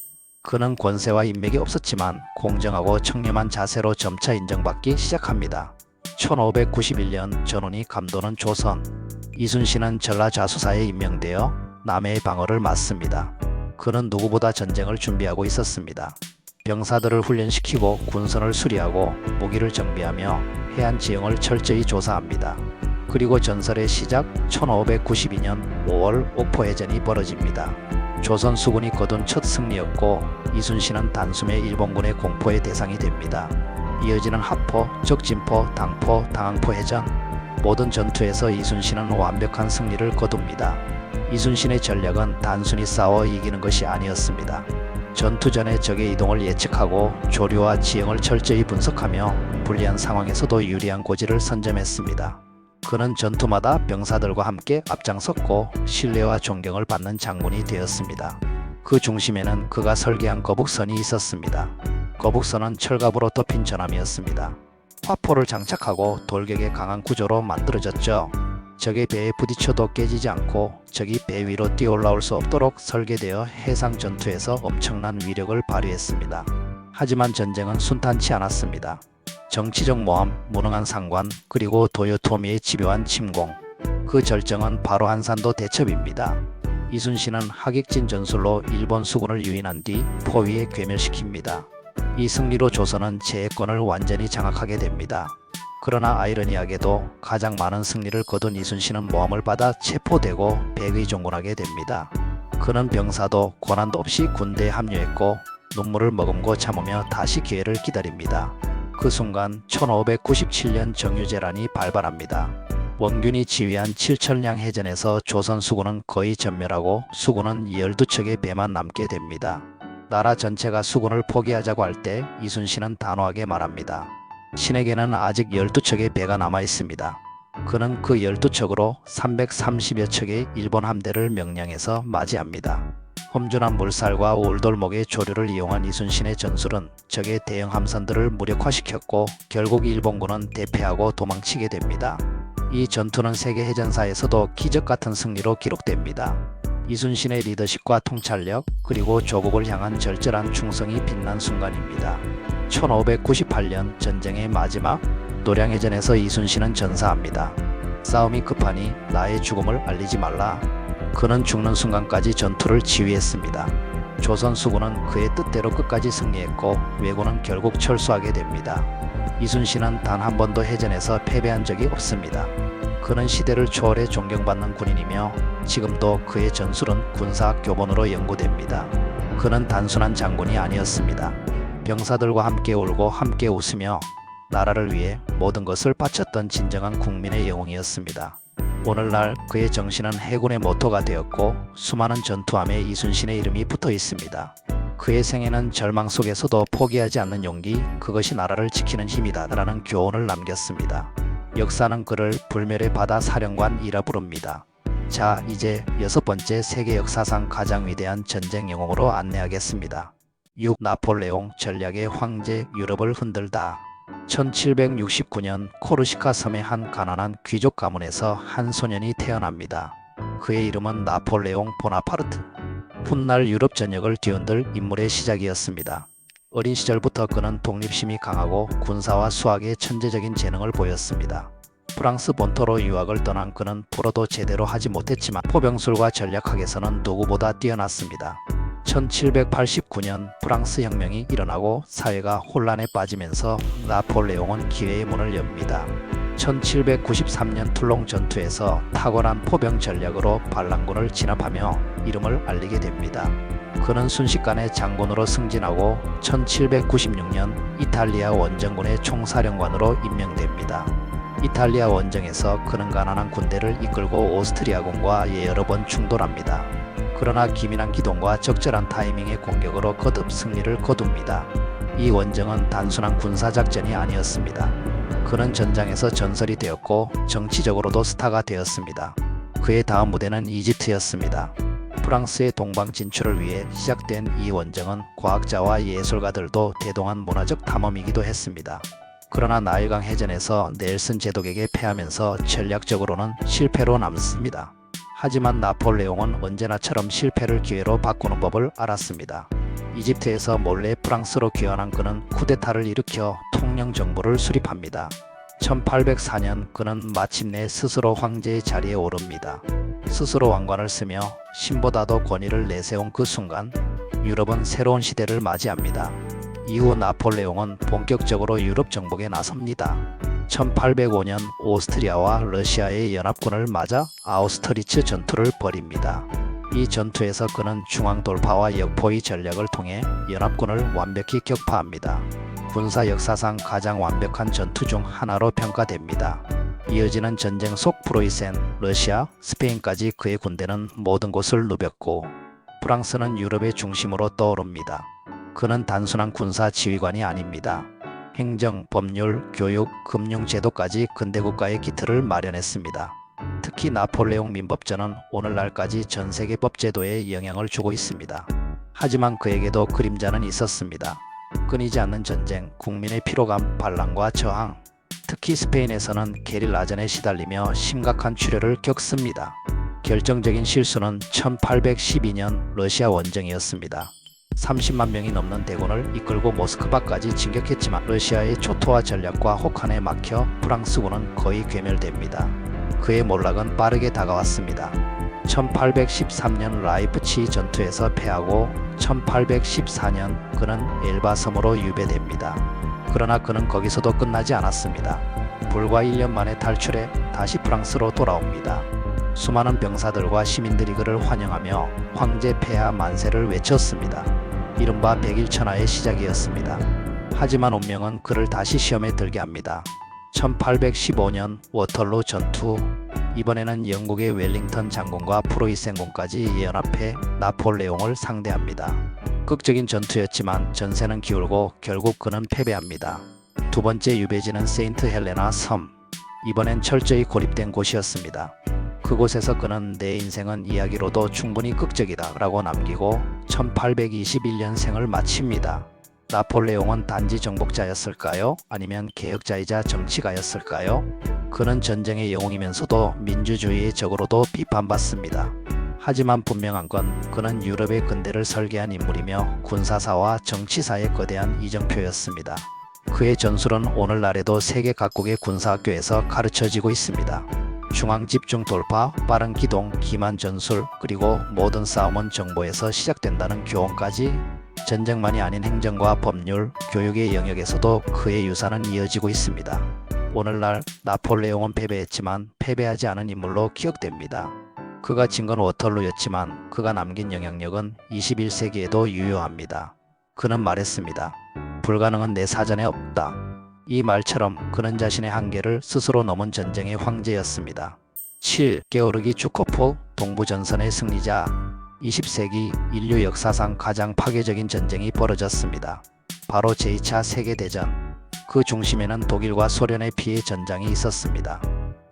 그는 권세와 인맥이 없었지만 공정하고 청렴한 자세로 점차 인정받기 시작합니다. 1591년 전운이 감도는 조선. 이순신은 전라좌수사에 임명되어 남해의 방어를 맡습니다. 그는 누구보다 전쟁을 준비하고 있었습니다. 병사들을 훈련시키고 군선을 수리하고 무기를 정비하며 해안 지형을 철저히 조사합니다. 그리고 전설의 시작 1592년 5월 옥포해전이 벌어집니다. 조선 수군이 거둔 첫 승리였고 이순신은 단숨에 일본군의 공포의 대상이 됩니다. 이어지는 하포, 적진포, 당포, 당항포 해전, 모든 전투에서 이순신은 완벽한 승리를 거둡니다. 이순신의 전략은 단순히 싸워 이기는 것이 아니었습니다. 전투 전에 적의 이동을 예측하고 조류와 지형을 철저히 분석하며 불리한 상황에서도 유리한 고지를 선점했습니다. 그는 전투마다 병사들과 함께 앞장섰고 신뢰와 존경을 받는 장군이 되었습니다. 그 중심에는 그가 설계한 거북선이 있었습니다. 거북선은 철갑으로 덮인 전함이었습니다. 화포를 장착하고 돌격의 강한 구조로 만들어졌죠. 적의 배에 부딪혀도 깨지지 않고 적이 배 위로 뛰어올라올 수 없도록 설계되어 해상 전투에서 엄청난 위력을 발휘했습니다. 하지만 전쟁은 순탄치 않았습니다. 정치적 모함, 무능한 상관, 그리고 도요토미의 집요한 침공. 그 절정은 바로 한산도 대첩입니다. 이순신은 하객진 전술로 일본 수군을 유인한 뒤 포위에 괴멸시킵니다. 이 승리로 조선은 제해권을 완전히 장악하게 됩니다. 그러나 아이러니하게도 가장 많은 승리를 거둔 이순신은 모함을 받아 체포되고 백의종군하게 됩니다. 그는 병사도 고난도 없이 군대에 합류했고 눈물을 머금고 참으며 다시 기회를 기다립니다. 그 순간 1597년 정유재란이 발발합니다. 원균이 지휘한 7천량 해전에서 조선 수군은 거의 전멸하고 수군은 12척의 배만 남게 됩니다. 나라 전체가 수군을 포기하자고 할 때 이순신은 단호하게 말합니다. 신에게는 아직 12척의 배가 남아 있습니다. 그는 그 12척으로 330여 척의 일본 함대를 명령해서 맞이합니다. 험준한 물살과 올돌목의 조류를 이용한 이순신의 전술은 적의 대형 함선들을 무력화시켰고 결국 일본군은 대패하고 도망치게 됩니다. 이 전투는 세계 해전사에서도 기적 같은 승리로 기록됩니다. 이순신의 리더십과 통찰력 그리고 조국을 향한 절절한 충성이 빛난 순간입니다. 1598년 전쟁의 마지막 노량해전에서 이순신은 전사합니다. 싸움이 급하니 나의 죽음을 알리지 말라. 그는 죽는 순간까지 전투를 지휘했습니다. 조선 수군은 그의 뜻대로 끝까지 승리했고 왜군은 결국 철수하게 됩니다. 이순신은 단 한 번도 해전에서 패배한 적이 없습니다. 그는 시대를 초월해 존경받는 군인이며 지금도 그의 전술은 군사 교본으로 연구됩니다. 그는 단순한 장군이 아니었습니다. 병사들과 함께 울고 함께 웃으며 나라를 위해 모든 것을 바쳤던 진정한 국민의 영웅이었습니다. 오늘날 그의 정신은 해군의 모토가 되었고 수많은 전투함에 이순신의 이름이 붙어 있습니다. 그의 생애는 절망 속에서도 포기하지 않는 용기, 그것이 나라를 지키는 힘이다 라는 교훈을 남겼습니다. 역사는 그를 불멸의 바다 사령관이라 부릅니다. 자, 이제 6번째 세계 역사상 가장 위대한 전쟁 영웅으로 안내하겠습니다. 6. 나폴레옹 전략의 황제, 유럽을 흔들다. 1769년 코르시카 섬의 한 가난한 귀족 가문에서 한 소년이 태어납니다. 그의 이름은 나폴레옹 보나파르트. 훗날 유럽 전역을 뒤흔들 인물의 시작이었습니다. 어린 시절부터 그는 독립심이 강하고 군사와 수학에 천재적인 재능을 보였습니다. 프랑스 본토로 유학을 떠난 그는 불어도 제대로 하지 못했지만 포병술과 전략학에서는 누구보다 뛰어났습니다. 1789년 프랑스 혁명이 일어나고 사회가 혼란에 빠지면서 나폴레옹은 기회의 문을 엽니다. 1793년 툴롱 전투에서 탁월한 포병 전략으로 반란군을 진압하며 이름을 알리게 됩니다. 그는 순식간에 장군으로 승진하고 1796년 이탈리아 원정군의 총사령관으로 임명됩니다. 이탈리아 원정에서 그는 가난한 군대를 이끌고 오스트리아군과 여러 번 충돌합니다. 그러나 기민한 기동과 적절한 타이밍의 공격으로 거듭 승리를 거둡니다. 이 원정은 단순한 군사작전이 아니었습니다. 그는 전장에서 전설이 되었고 정치적으로도 스타가 되었습니다. 그의 다음 무대는 이집트였습니다. 프랑스의 동방 진출을 위해 시작된 이 원정은 과학자와 예술가들도 대동한 문화적 탐험이기도 했습니다. 그러나 나일강 해전에서 넬슨 제독에게 패하면서 전략적으로는 실패로 남습니다. 하지만 나폴레옹은 언제나처럼 실패를 기회로 바꾸는 법을 알았습니다. 이집트에서 몰래 프랑스로 귀환한 그는 쿠데타를 일으켜 통영 정부를 수립합니다. 1804년 그는 마침내 스스로 황제의 자리에 오릅니다. 스스로 왕관을 쓰며 신보다도 권위를 내세운 그 순간 유럽은 새로운 시대를 맞이합니다. 이후 나폴레옹은 본격적으로 유럽 정복에 나섭니다. 1805년 오스트리아와 러시아의 연합군을 맞아 아우스트리츠 전투를 벌입니다. 이 전투에서 그는 중앙 돌파와 역포위 전략을 통해 연합군을 완벽히 격파합니다. 군사 역사상 가장 완벽한 전투 중 하나로 평가됩니다. 이어지는 전쟁 속 프로이센, 러시아, 스페인까지 그의 군대는 모든 곳을 누볐고 프랑스는 유럽의 중심으로 떠오릅니다. 그는 단순한 군사 지휘관이 아닙니다. 행정, 법률, 교육, 금융 제도까지 근대국가의 기틀을 마련했습니다. 특히 나폴레옹 민법전은 오늘날까지 전 세계 법제도에 영향을 주고 있습니다. 하지만 그에게도 그림자는 있었습니다. 끊이지 않는 전쟁, 국민의 피로감, 반란과 저항, 특히 스페인에서는 게릴라전에 시달리며 심각한 출혈을 겪습니다. 결정적인 실수는 1812년 러시아 원정이었습니다. 30만 명이 넘는 대군을 이끌고 모스크바까지 진격했지만 러시아의 초토화 전략과 혹한에 막혀 프랑스군은 거의 괴멸됩니다. 그의 몰락은 빠르게 다가왔습니다. 1813년 라이프치히 전투에서 패하고 1814년 그는 엘바 섬으로 유배됩니다. 그러나 그는 거기서도 끝나지 않았습니다. 불과 1년 만에 탈출해 다시 프랑스로 돌아옵니다. 수많은 병사들과 시민들이 그를 환영하며 황제 폐하 만세를 외쳤습니다. 이른바 백일천하의 시작이었습니다. 하지만 운명은 그를 다시 시험에 들게 합니다. 1815년 워털루 전투. 이번에는 영국의 웰링턴 장군과 프로이센군까지 연합해 나폴레옹을 상대합니다. 극적인 전투였지만 전세는 기울고 결국 그는 패배합니다. 두 번째 유배지는 세인트 헬레나 섬. 이번엔 철저히 고립된 곳이었습니다. 그곳에서 그는 내 인생은 이야기로도 충분히 극적이다 라고 남기고 1821년생을 마칩니다. 나폴레옹은 단지 정복자였을까요? 아니면 개혁자이자 정치가였을까요? 그는 전쟁의 영웅이면서도 민주주의의 적으로도 비판받습니다. 하지만 분명한 건 그는 유럽의 근대를 설계한 인물이며 군사사와 정치사의 거대한 이정표였습니다. 그의 전술은 오늘날에도 세계 각국의 군사학교에서 가르쳐지고 있습니다. 중앙 집중 돌파, 빠른 기동, 기만 전술, 그리고 모든 싸움은 정보에서 시작된다는 교훈까지 전쟁만이 아닌 행정과 법률, 교육의 영역에서도 그의 유산은 이어지고 있습니다. 오늘날 나폴레옹은 패배했지만 패배하지 않은 인물로 기억됩니다. 그가 진 건 워털루였지만 그가 남긴 영향력은 21세기에도 유효합니다. 그는 말했습니다. 불가능은 내 사전에 없다. 이 말처럼 그는 자신의 한계를 스스로 넘은 전쟁의 황제였습니다. 7. 게오르기 주코프, 동부전선의 승리자. 20세기 인류 역사상 가장 파괴적인 전쟁이 벌어졌습니다. 바로 제2차 세계대전. 그 중심에는 독일과 소련의 피해 전장이 있었습니다.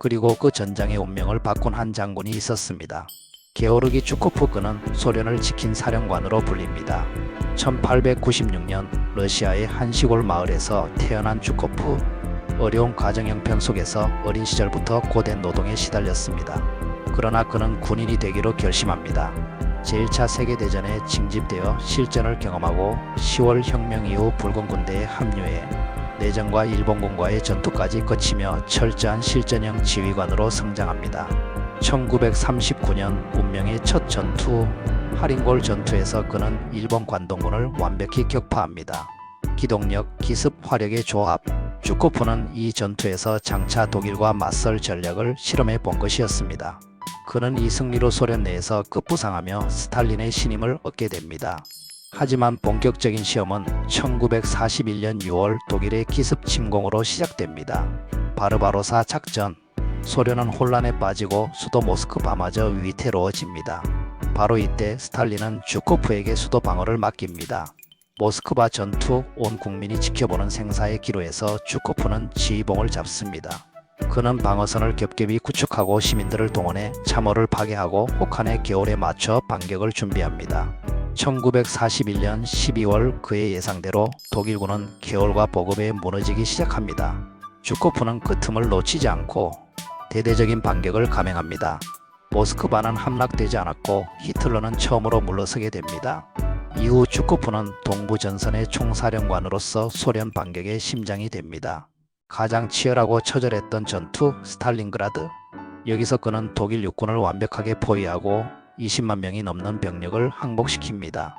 그리고 그 전장의 운명을 바꾼 한 장군이 있었습니다. 게오르기 주코프. 그는 소련을 지킨 사령관으로 불립니다. 1896년 러시아의 한 시골 마을에서 태어난 주코프. 어려운 가정 형편 속에서 어린 시절부터 고된 노동에 시달렸습니다. 그러나 그는 군인이 되기로 결심합니다. 제1차 세계대전에 징집되어 실전을 경험하고 10월 혁명 이후 붉은 군대에 합류해 내전과 일본군과의 전투까지 거치며 철저한 실전형 지휘관으로 성장합니다. 1939년 운명의 첫 전투, 하린골 전투에서 그는 일본 관동군을 완벽히 격파합니다. 기동력, 기습, 화력의 조합. 주코프는 이 전투에서 장차 독일과 맞설 전략을 실험해 본 것이었습니다. 그는 이 승리로 소련 내에서 급부상하며 스탈린의 신임을 얻게 됩니다. 하지만 본격적인 시험은 1941년 6월 독일의 기습 침공으로 시작됩니다. 바르바로사 작전. 소련은 혼란에 빠지고 수도 모스크바마저 위태로워집니다. 바로 이때 스탈린은 주코프에게 수도 방어를 맡깁니다. 모스크바 전투, 온 국민이 지켜보는 생사의 기로에서 주코프는 지휘봉을 잡습니다. 그는 방어선을 겹겹이 구축하고 시민들을 동원해 참호를 파괴하고 혹한의 겨울에 맞춰 반격을 준비합니다. 1941년 12월 그의 예상대로 독일군은 겨울과 보급에 무너지기 시작합니다. 주코프는 그 틈을 놓치지 않고 대대적인 반격을 감행합니다. 모스크바는 함락되지 않았고 히틀러는 처음으로 물러서게 됩니다. 이후 주코프는 동부전선의 총사령관으로서 소련 반격의 심장이 됩니다. 가장 치열하고 처절했던 전투, 스탈린그라드. 여기서 그는 독일 육군을 완벽하게 포위하고 20만 명이 넘는 병력을 항복시킵니다.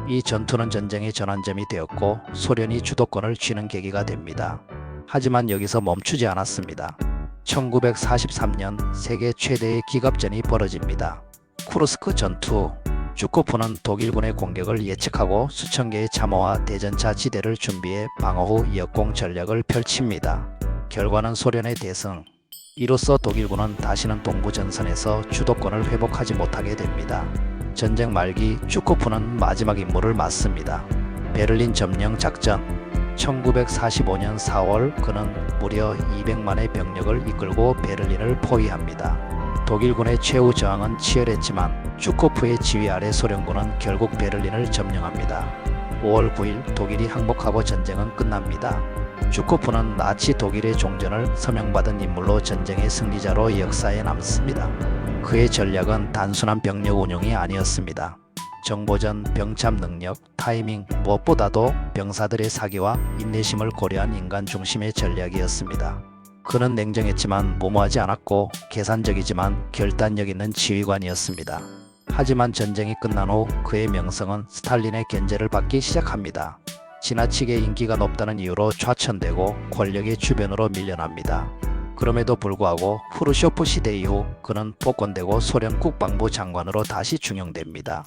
이 전투는 전쟁의 전환점이 되었고 소련이 주도권을 쥐는 계기가 됩니다. 하지만 여기서 멈추지 않았습니다. 1943년 세계 최대의 기갑전이 벌어집니다. 쿠르스크 전투. 주코프는 독일군의 공격을 예측하고 수천 개의 참호와 대전차 지대를 준비해 방어 후 역공 전략을 펼칩니다. 결과는 소련의 대승. 이로써 독일군은 다시는 동부전선에서 주도권을 회복하지 못하게 됩니다. 전쟁 말기 주코프는 마지막 임무를 맡습니다. 베를린 점령 작전. 1945년 4월 그는 무려 200만의 병력을 이끌고 베를린을 포위합니다. 독일군의 최후 저항은 치열했지만 주코프의 지휘 아래 소련군은 결국 베를린을 점령합니다. 5월 9일 독일이 항복하고 전쟁은 끝납니다. 주코프는 나치 독일의 종전을 서명받은 인물로 전쟁의 승리자로 역사에 남습니다. 그의 전략은 단순한 병력 운용이 아니었습니다. 정보전, 병참 능력, 타이밍, 무엇보다도 병사들의 사기와 인내심을 고려한 인간 중심의 전략이었습니다. 그는 냉정했지만 무모하지 않았고 계산적이지만 결단력 있는 지휘관이었습니다. 하지만 전쟁이 끝난 후 그의 명성은 스탈린의 견제를 받기 시작합니다. 지나치게 인기가 높다는 이유로 좌천되고 권력의 주변으로 밀려납니다. 그럼에도 불구하고 후르쇼프 시대 이후 그는 복권되고 소련 국방부 장관으로 다시 중용됩니다.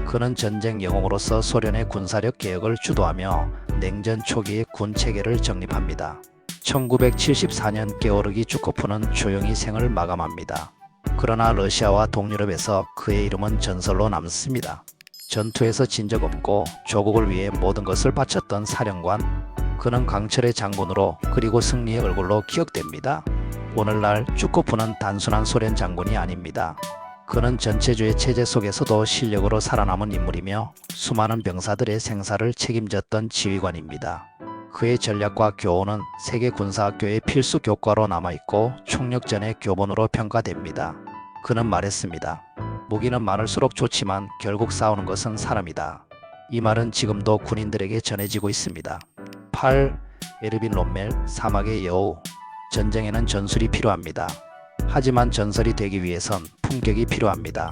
그는 전쟁 영웅으로서 소련의 군사력 개혁을 주도하며 냉전 초기의 군 체계를 정립합니다. 1974년 게오르기 주코프는 조용히 생을 마감합니다. 그러나 러시아와 동유럽에서 그의 이름은 전설로 남습니다. 전투에서 진 적 없고 조국을 위해 모든 것을 바쳤던 사령관. 그는 강철의 장군으로 그리고 승리의 얼굴로 기억됩니다. 오늘날 주코프는 단순한 소련 장군이 아닙니다. 그는 전체주의 체제 속에서도 실력으로 살아남은 인물이며 수많은 병사들의 생사를 책임졌던 지휘관입니다. 그의 전략과 교훈은 세계 군사학교의 필수 교과로 남아있고 총력전의 교본으로 평가됩니다. 그는 말했습니다. 무기는 많을수록 좋지만 결국 싸우는 것은 사람이다. 이 말은 지금도 군인들에게 전해지고 있습니다. 8. 에르빈 롬멜 사막의 여우. 전쟁에는 전술이 필요합니다. 하지만 전설이 되기 위해선 품격이 필요합니다.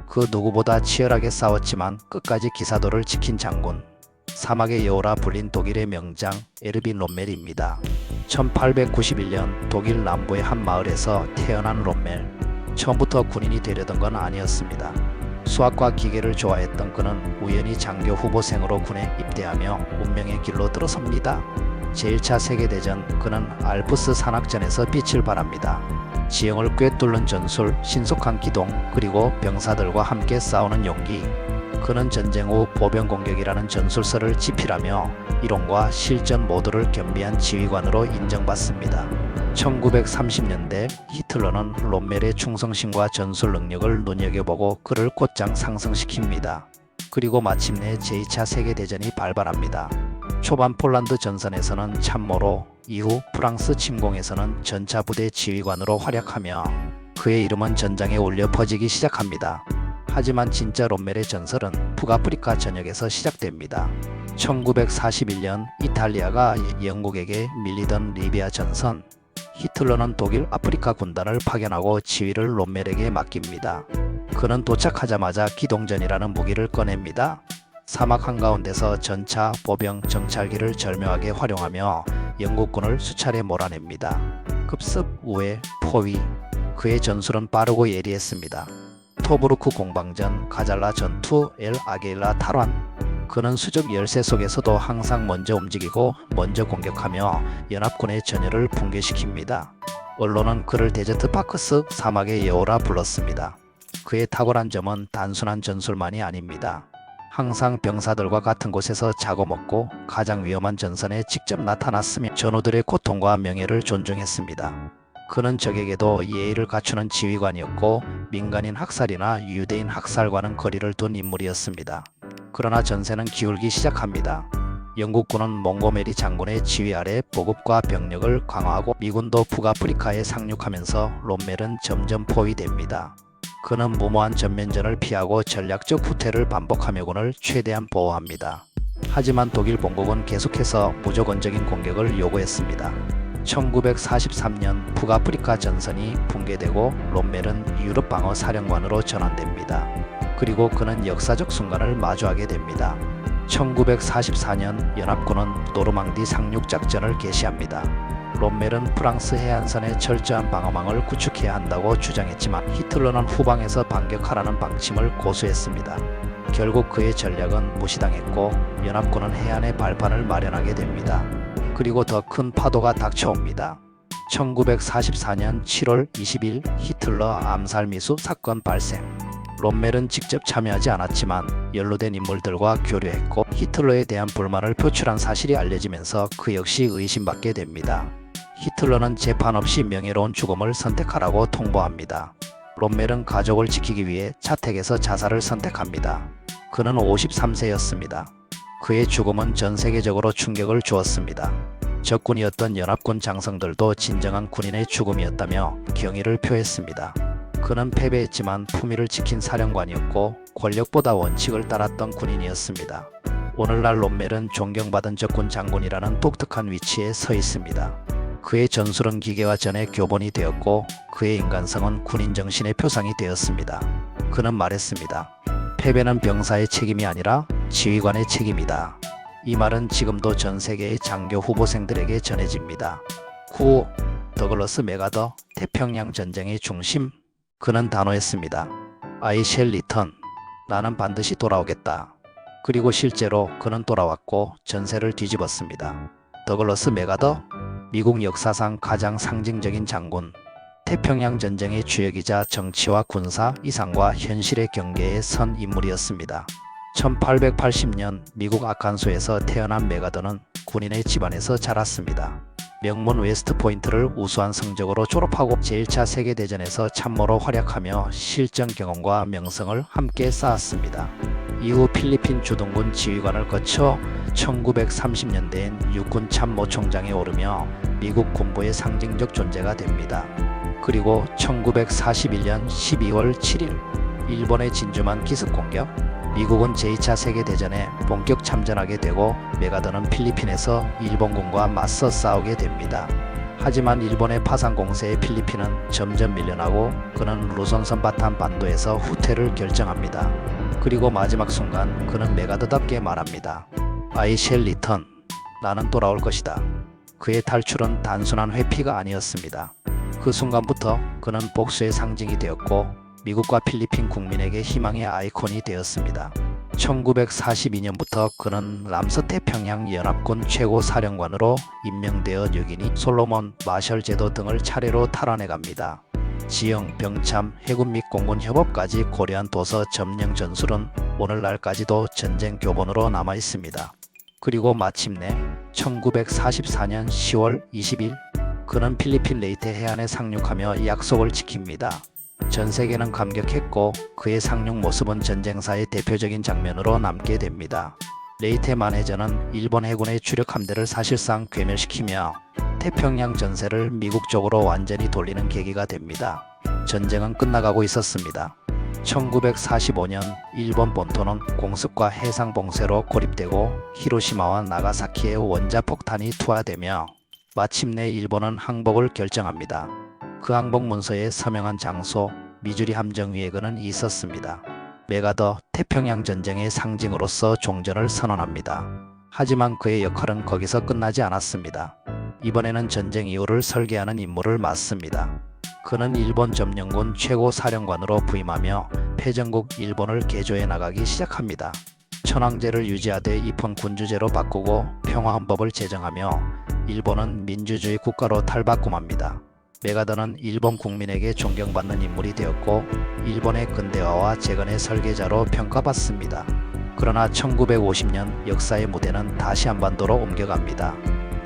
그 누구보다 치열하게 싸웠지만 끝까지 기사도를 지킨 장군. 사막의 여우라 불린 독일의 명장 에르빈 롬멜입니다. 1891년 독일 남부의 한 마을에서 태어난 롬멜. 처음부터 군인이 되려던 건 아니었습니다. 수학과 기계를 좋아했던 그는 우연히 장교 후보생으로 군에 입대하며 운명의 길로 들어섭니다. 제1차 세계대전 그는 알프스 산악전에서 빛을 발합니다. 지형을 꿰뚫는 전술, 신속한 기동, 그리고 병사들과 함께 싸우는 용기. 그는 전쟁 후 보병 공격이라는 전술서를 집필하며 이론과 실전 모두를 겸비한 지휘관으로 인정받습니다. 1930년대 히틀러는 롬멜의 충성심과 전술 능력을 눈여겨보고 그를 곧장 상승시킵니다. 그리고 마침내 제2차 세계대전이 발발합니다. 초반 폴란드 전선에서는 참모로, 이후 프랑스 침공에서는 전차 부대 지휘관으로 활약하며 그의 이름은 전장에 울려 퍼지기 시작합니다. 하지만 진짜 롬멜의 전설은 북아프리카 전역에서 시작됩니다. 1941년 이탈리아가 영국에게 밀리던 리비아 전선. 히틀러는 독일 아프리카 군단을 파견하고 지휘를 롬멜에게 맡깁니다. 그는 도착하자마자 기동전이라는 무기를 꺼냅니다. 사막 한가운데서 전차, 보병, 정찰기를 절묘하게 활용하며 영국군을 수차례 몰아냅니다. 급습, 우회, 포위. 그의 전술은 빠르고 예리했습니다. 토브루크 공방전, 가잘라 전투, 엘 아게일라 탈환. 그는 수적 열세 속에서도 항상 먼저 움직이고 먼저 공격하며 연합군의 전열을 붕괴시킵니다. 언론은 그를 데저트 파크스 사막의 여우라 불렀습니다. 그의 탁월한 점은 단순한 전술만이 아닙니다. 항상 병사들과 같은 곳에서 자고 먹고 가장 위험한 전선에 직접 나타났으며 전우들의 고통과 명예를 존중했습니다. 그는 적에게도 예의를 갖추는 지휘관이었고 민간인 학살이나 유대인 학살과는 거리를 둔 인물이었습니다. 그러나 전세는 기울기 시작합니다. 영국군은 몽고메리 장군의 지휘 아래 보급과 병력을 강화하고 미군도 북아프리카에 상륙하면서 롬멜은 점점 포위됩니다. 그는 무모한 전면전을 피하고 전략적 후퇴를 반복하며 군을 최대한 보호합니다. 하지만 독일 본국은 계속해서 무조건적인 공격을 요구했습니다. 1943년 북아프리카 전선이 붕괴되고 롬멜은 유럽 방어 사령관으로 전환됩니다. 그리고 그는 역사적 순간을 마주하게 됩니다. 1944년 연합군은 노르망디 상륙작전을 개시합니다. 롬멜은 프랑스 해안선에 철저한 방어망을 구축해야 한다고 주장했지만 히틀러는 후방에서 반격하라는 방침을 고수했습니다. 결국 그의 전략은 무시당했고 연합군은 해안에 발판을 마련하게 됩니다. 그리고 더 큰 파도가 닥쳐옵니다. 1944년 7월 20일 히틀러 암살 미수 사건 발생. 롬멜은 직접 참여하지 않았지만 연루된 인물들과 교류했고 히틀러에 대한 불만을 표출한 사실이 알려지면서 그 역시 의심받게 됩니다. 히틀러는 재판 없이 명예로운 죽음을 선택하라고 통보합니다. 롬멜은 가족을 지키기 위해 자택에서 자살을 선택합니다. 그는 53세였습니다. 그의 죽음은 전 세계적으로 충격을 주었습니다. 적군이었던 연합군 장성들도 진정한 군인의 죽음이었다며 경의를 표했습니다. 그는 패배했지만 품위를 지킨 사령관이었고 권력보다 원칙을 따랐던 군인이었습니다. 오늘날 롬멜은 존경받은 적군 장군이라는 독특한 위치에 서 있습니다. 그의 전술은 기계와 전의 교본이 되었고 그의 인간성은 군인 정신의 표상이 되었습니다. 그는 말했습니다. 패배는 병사의 책임이 아니라 지휘관의 책임이다. 이 말은 지금도 전 세계의 장교 후보생들에게 전해집니다. 9. 더글러스 맥아더 태평양 전쟁의 중심. 그는 단호했습니다. I shall return. 나는 반드시 돌아오겠다. 그리고 실제로 그는 돌아왔고 전세를 뒤집었습니다. 더글러스 맥아더 미국 역사상 가장 상징적인 장군, 태평양 전쟁의 주역이자 정치와 군사 이상과 현실의 경계에 선 인물이었습니다. 1880년 미국 아칸소에서 태어난 메가더는 군인의 집안에서 자랐습니다. 명문 웨스트포인트를 우수한 성적으로 졸업하고 제1차 세계대전에서 참모로 활약하며 실전 경험과 명성을 함께 쌓았습니다. 이후 필리핀 주둔군 지휘관을 거쳐 1930년대엔 육군 참모총장에 오르며 미국 군부의 상징적 존재가 됩니다. 그리고 1941년 12월 7일 일본의 진주만 기습공격, 미국은 제2차 세계대전에 본격 참전하게 되고 메가더는 필리핀에서 일본군과 맞서 싸우게 됩니다. 하지만 일본의 파상 공세에 필리핀은 점점 밀려나고 그는 루손선 바탄 반도에서 후퇴를 결정합니다. 그리고 마지막 순간 그는 메가더답게 말합니다. I shall return. 나는 돌아올 것이다. 그의 탈출은 단순한 회피가 아니었습니다. 그 순간부터 그는 복수의 상징이 되었고 미국과 필리핀 국민에게 희망의 아이콘이 되었습니다. 1942년부터 그는 남서태평양 연합군 최고 사령관으로 임명되어 6인이 솔로몬 마셜 제도 등을 차례로 탈환해갑니다. 지형, 병참, 해군 및 공군 협업까지 고려한 도서 점령 전술은 오늘날까지도 전쟁 교본으로 남아 있습니다. 그리고 마침내 1944년 10월 20일 그는 필리핀 레이테 해안에 상륙하며 약속을 지킵니다. 전 세계는 감격했고 그의 상륙 모습은 전쟁사의 대표적인 장면으로 남게 됩니다. 레이테 만해전은 일본 해군의 주력 함대를 사실상 괴멸시키며 태평양 전세를 미국 쪽으로 완전히 돌리는 계기가 됩니다. 전쟁은 끝나가고 있었습니다. 1945년 일본 본토는 공습과 해상 봉쇄로 고립되고 히로시마와 나가사키에 원자폭탄이 투하되며 마침내 일본은 항복을 결정합니다. 그 항복 문서에 서명한 장소 미주리 함정 위에 그는 있었습니다. 메가더 태평양 전쟁의 상징으로서 종전을 선언합니다. 하지만 그의 역할은 거기서 끝나지 않았습니다. 이번에는 전쟁 이후를 설계하는 임무를 맡습니다. 그는 일본 점령군 최고 사령관으로 부임하며 패전국 일본을 개조해 나가기 시작합니다. 천황제를 유지하되 입헌 군주제로 바꾸고 평화헌법을 제정하며 일본은 민주주의 국가로 탈바꿈합니다. 메가더는 일본 국민에게 존경받는 인물이 되었고 일본의 근대화와 재건의 설계자로 평가받습니다. 그러나 1950년 역사의 무대는 다시 한반도로 옮겨갑니다.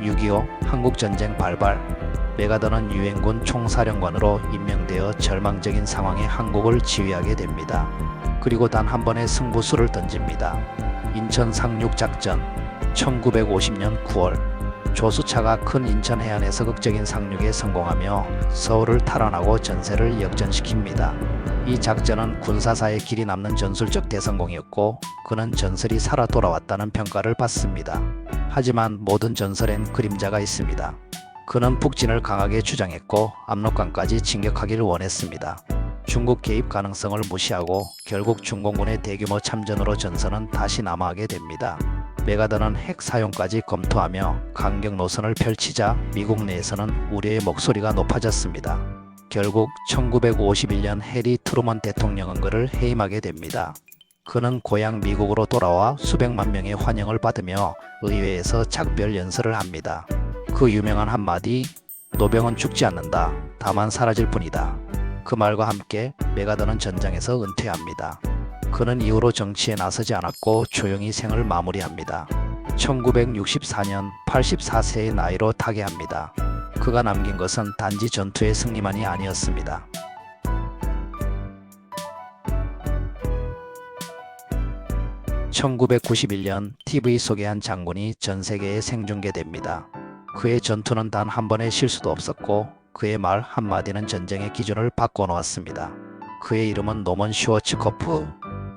6.25 한국전쟁 발발, 메가더는 유엔군 총사령관으로 임명되어 절망적인 상황에 한국을 지휘하게 됩니다. 그리고 단 한 번의 승부수를 던집니다. 인천 상륙작전. 1950년 9월 조수차가 큰 인천 해안에서 극적인 상륙에 성공하며 서울을 탈환하고 전세를 역전시킵니다. 이 작전은 군사사에 길이 남는 전술적 대성공이었고 그는 전설이 살아 돌아왔다는 평가를 받습니다. 하지만 모든 전설엔 그림자가 있습니다. 그는 북진을 강하게 주장했고 압록강까지 진격하기를 원했습니다. 중국 개입 가능성을 무시하고 결국 중공군의 대규모 참전으로 전선은 다시 남하하게 됩니다. 메가더는 핵 사용까지 검토하며 강경 노선을 펼치자 미국 내에서는 우려의 목소리가 높아졌습니다. 결국 1951년 해리 트루먼 대통령은 그를 해임하게 됩니다. 그는 고향 미국으로 돌아와 수백만 명의 환영을 받으며 의회에서 작별 연설을 합니다. 그 유명한 한마디, 노병은 죽지 않는다. 다만 사라질 뿐이다. 그 말과 함께 메가더는 전장에서 은퇴합니다. 그는 이후로 정치에 나서지 않았고 조용히 생을 마무리합니다. 1964년 84세의 나이로 타계합니다. 그가 남긴 것은 단지 전투의 승리만이 아니었습니다. (1991년) TV 속의 한 장군이 전 세계에 생중계됩니다. 그의 전투는 단 한 번의 실수도 없었고 그의 말 한마디는 전쟁의 기준을 바꿔놓았습니다. 그의 이름은 노먼 슈워츠코프.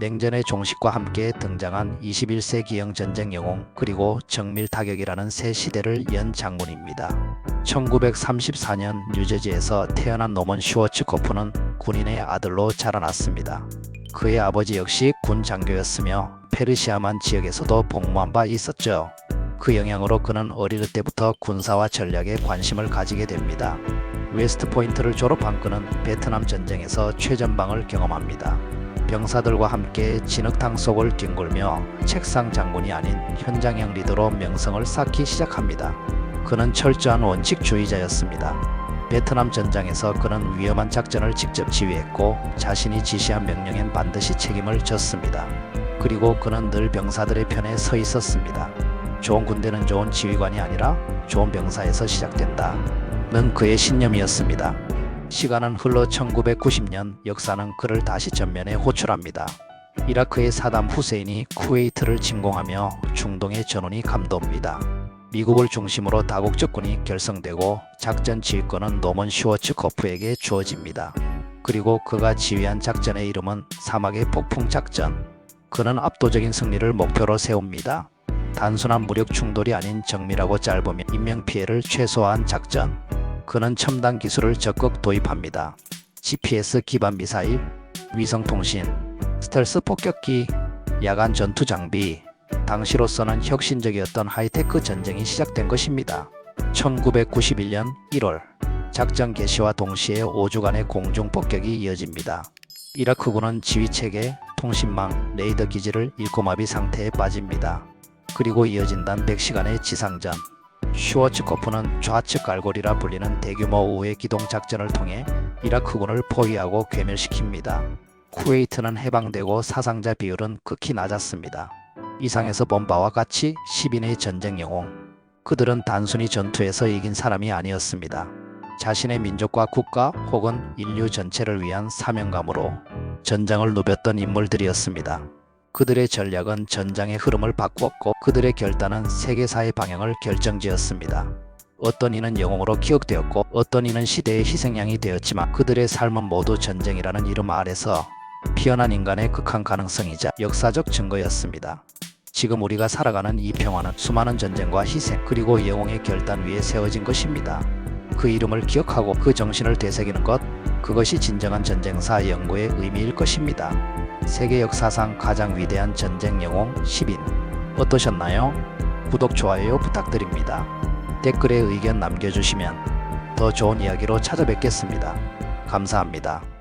냉전의 종식과 함께 등장한 21세기형 전쟁 영웅 그리고 정밀 타격이라는 새 시대를 연 장군입니다. 1934년 뉴저지에서 태어난 노먼 슈워츠코프는 군인의 아들로 자라났습니다. 그의 아버지 역시 군 장교였으며 페르시아만 지역에서도 복무한 바 있었죠. 그 영향으로 그는 어릴 때부터 군사와 전략에 관심을 가지게 됩니다. 웨스트포인트를 졸업한 그는 베트남 전쟁에서 최전방을 경험합니다. 병사들과 함께 진흙탕 속을 뒹굴며 책상 장군이 아닌 현장형 리더로 명성을 쌓기 시작합니다. 그는 철저한 원칙주의자였습니다. 베트남 전장에서 그는 위험한 작전을 직접 지휘했고 자신이 지시한 명령엔 반드시 책임을 졌습니다. 그리고 그는 늘 병사들의 편에 서 있었습니다. 좋은 군대는 좋은 지휘관이 아니라 좋은 병사에서 시작된다는 그의 신념이었습니다. 시간은 흘러 1990년 역사는 그를 다시 전면에 호출합니다. 이라크의 사담 후세인이 쿠웨이트를 침공하며 중동의 전운이 감돕니다. 미국을 중심으로 다국적군이 결성되고 작전 지휘권은 노먼 슈워츠코프에게 주어집니다. 그리고 그가 지휘한 작전의 이름은 사막의 폭풍 작전. 그는 압도적인 승리를 목표로 세웁니다. 단순한 무력 충돌이 아닌 정밀하고 짧으며 인명피해를 최소화한 작전. 그는 첨단 기술을 적극 도입합니다. GPS 기반 미사일, 위성통신, 스텔스 폭격기, 야간 전투 장비. 당시로서는 혁신적이었던 하이테크 전쟁이 시작된 것입니다. 1991년 1월 작전 개시와 동시에 5주간의 공중 폭격이 이어집니다. 이라크군은 지휘체계, 통신망, 레이더 기지를 잃고 마비 상태에 빠집니다. 그리고 이어진단 100시간의 지상전. 슈워츠코프는 좌측 갈고리라 불리는 대규모 우회 기동 작전을 통해 이라크군을 포위하고 괴멸시킵니다. 쿠웨이트는 해방되고 사상자 비율은 극히 낮았습니다. 이상에서 본 바와 같이 10인의 전쟁 영웅. 그들은 단순히 전투에서 이긴 사람이 아니었습니다. 자신의 민족과 국가 혹은 인류 전체를 위한 사명감으로 전장을 누볐던 인물들이었습니다. 그들의 전략은 전장의 흐름을 바꾸었고 그들의 결단은 세계사의 방향을 결정지었습니다. 어떤 이는 영웅으로 기억되었고 어떤 이는 시대의 희생양이 되었지만 그들의 삶은 모두 전쟁이라는 이름 아래서 피어난 인간의 극한 가능성이자 역사적 증거였습니다. 지금 우리가 살아가는 이 평화는 수많은 전쟁과 희생 그리고 영웅의 결단 위에 세워진 것입니다. 그 이름을 기억하고 그 정신을 되새기는 것, 그것이 진정한 전쟁사 연구의 의미일 것입니다. 세계 역사상 가장 위대한 전쟁 영웅 10인 어떠셨나요? 구독, 좋아요 부탁드립니다. 댓글에 의견 남겨주시면 더 좋은 이야기로 찾아뵙겠습니다. 감사합니다.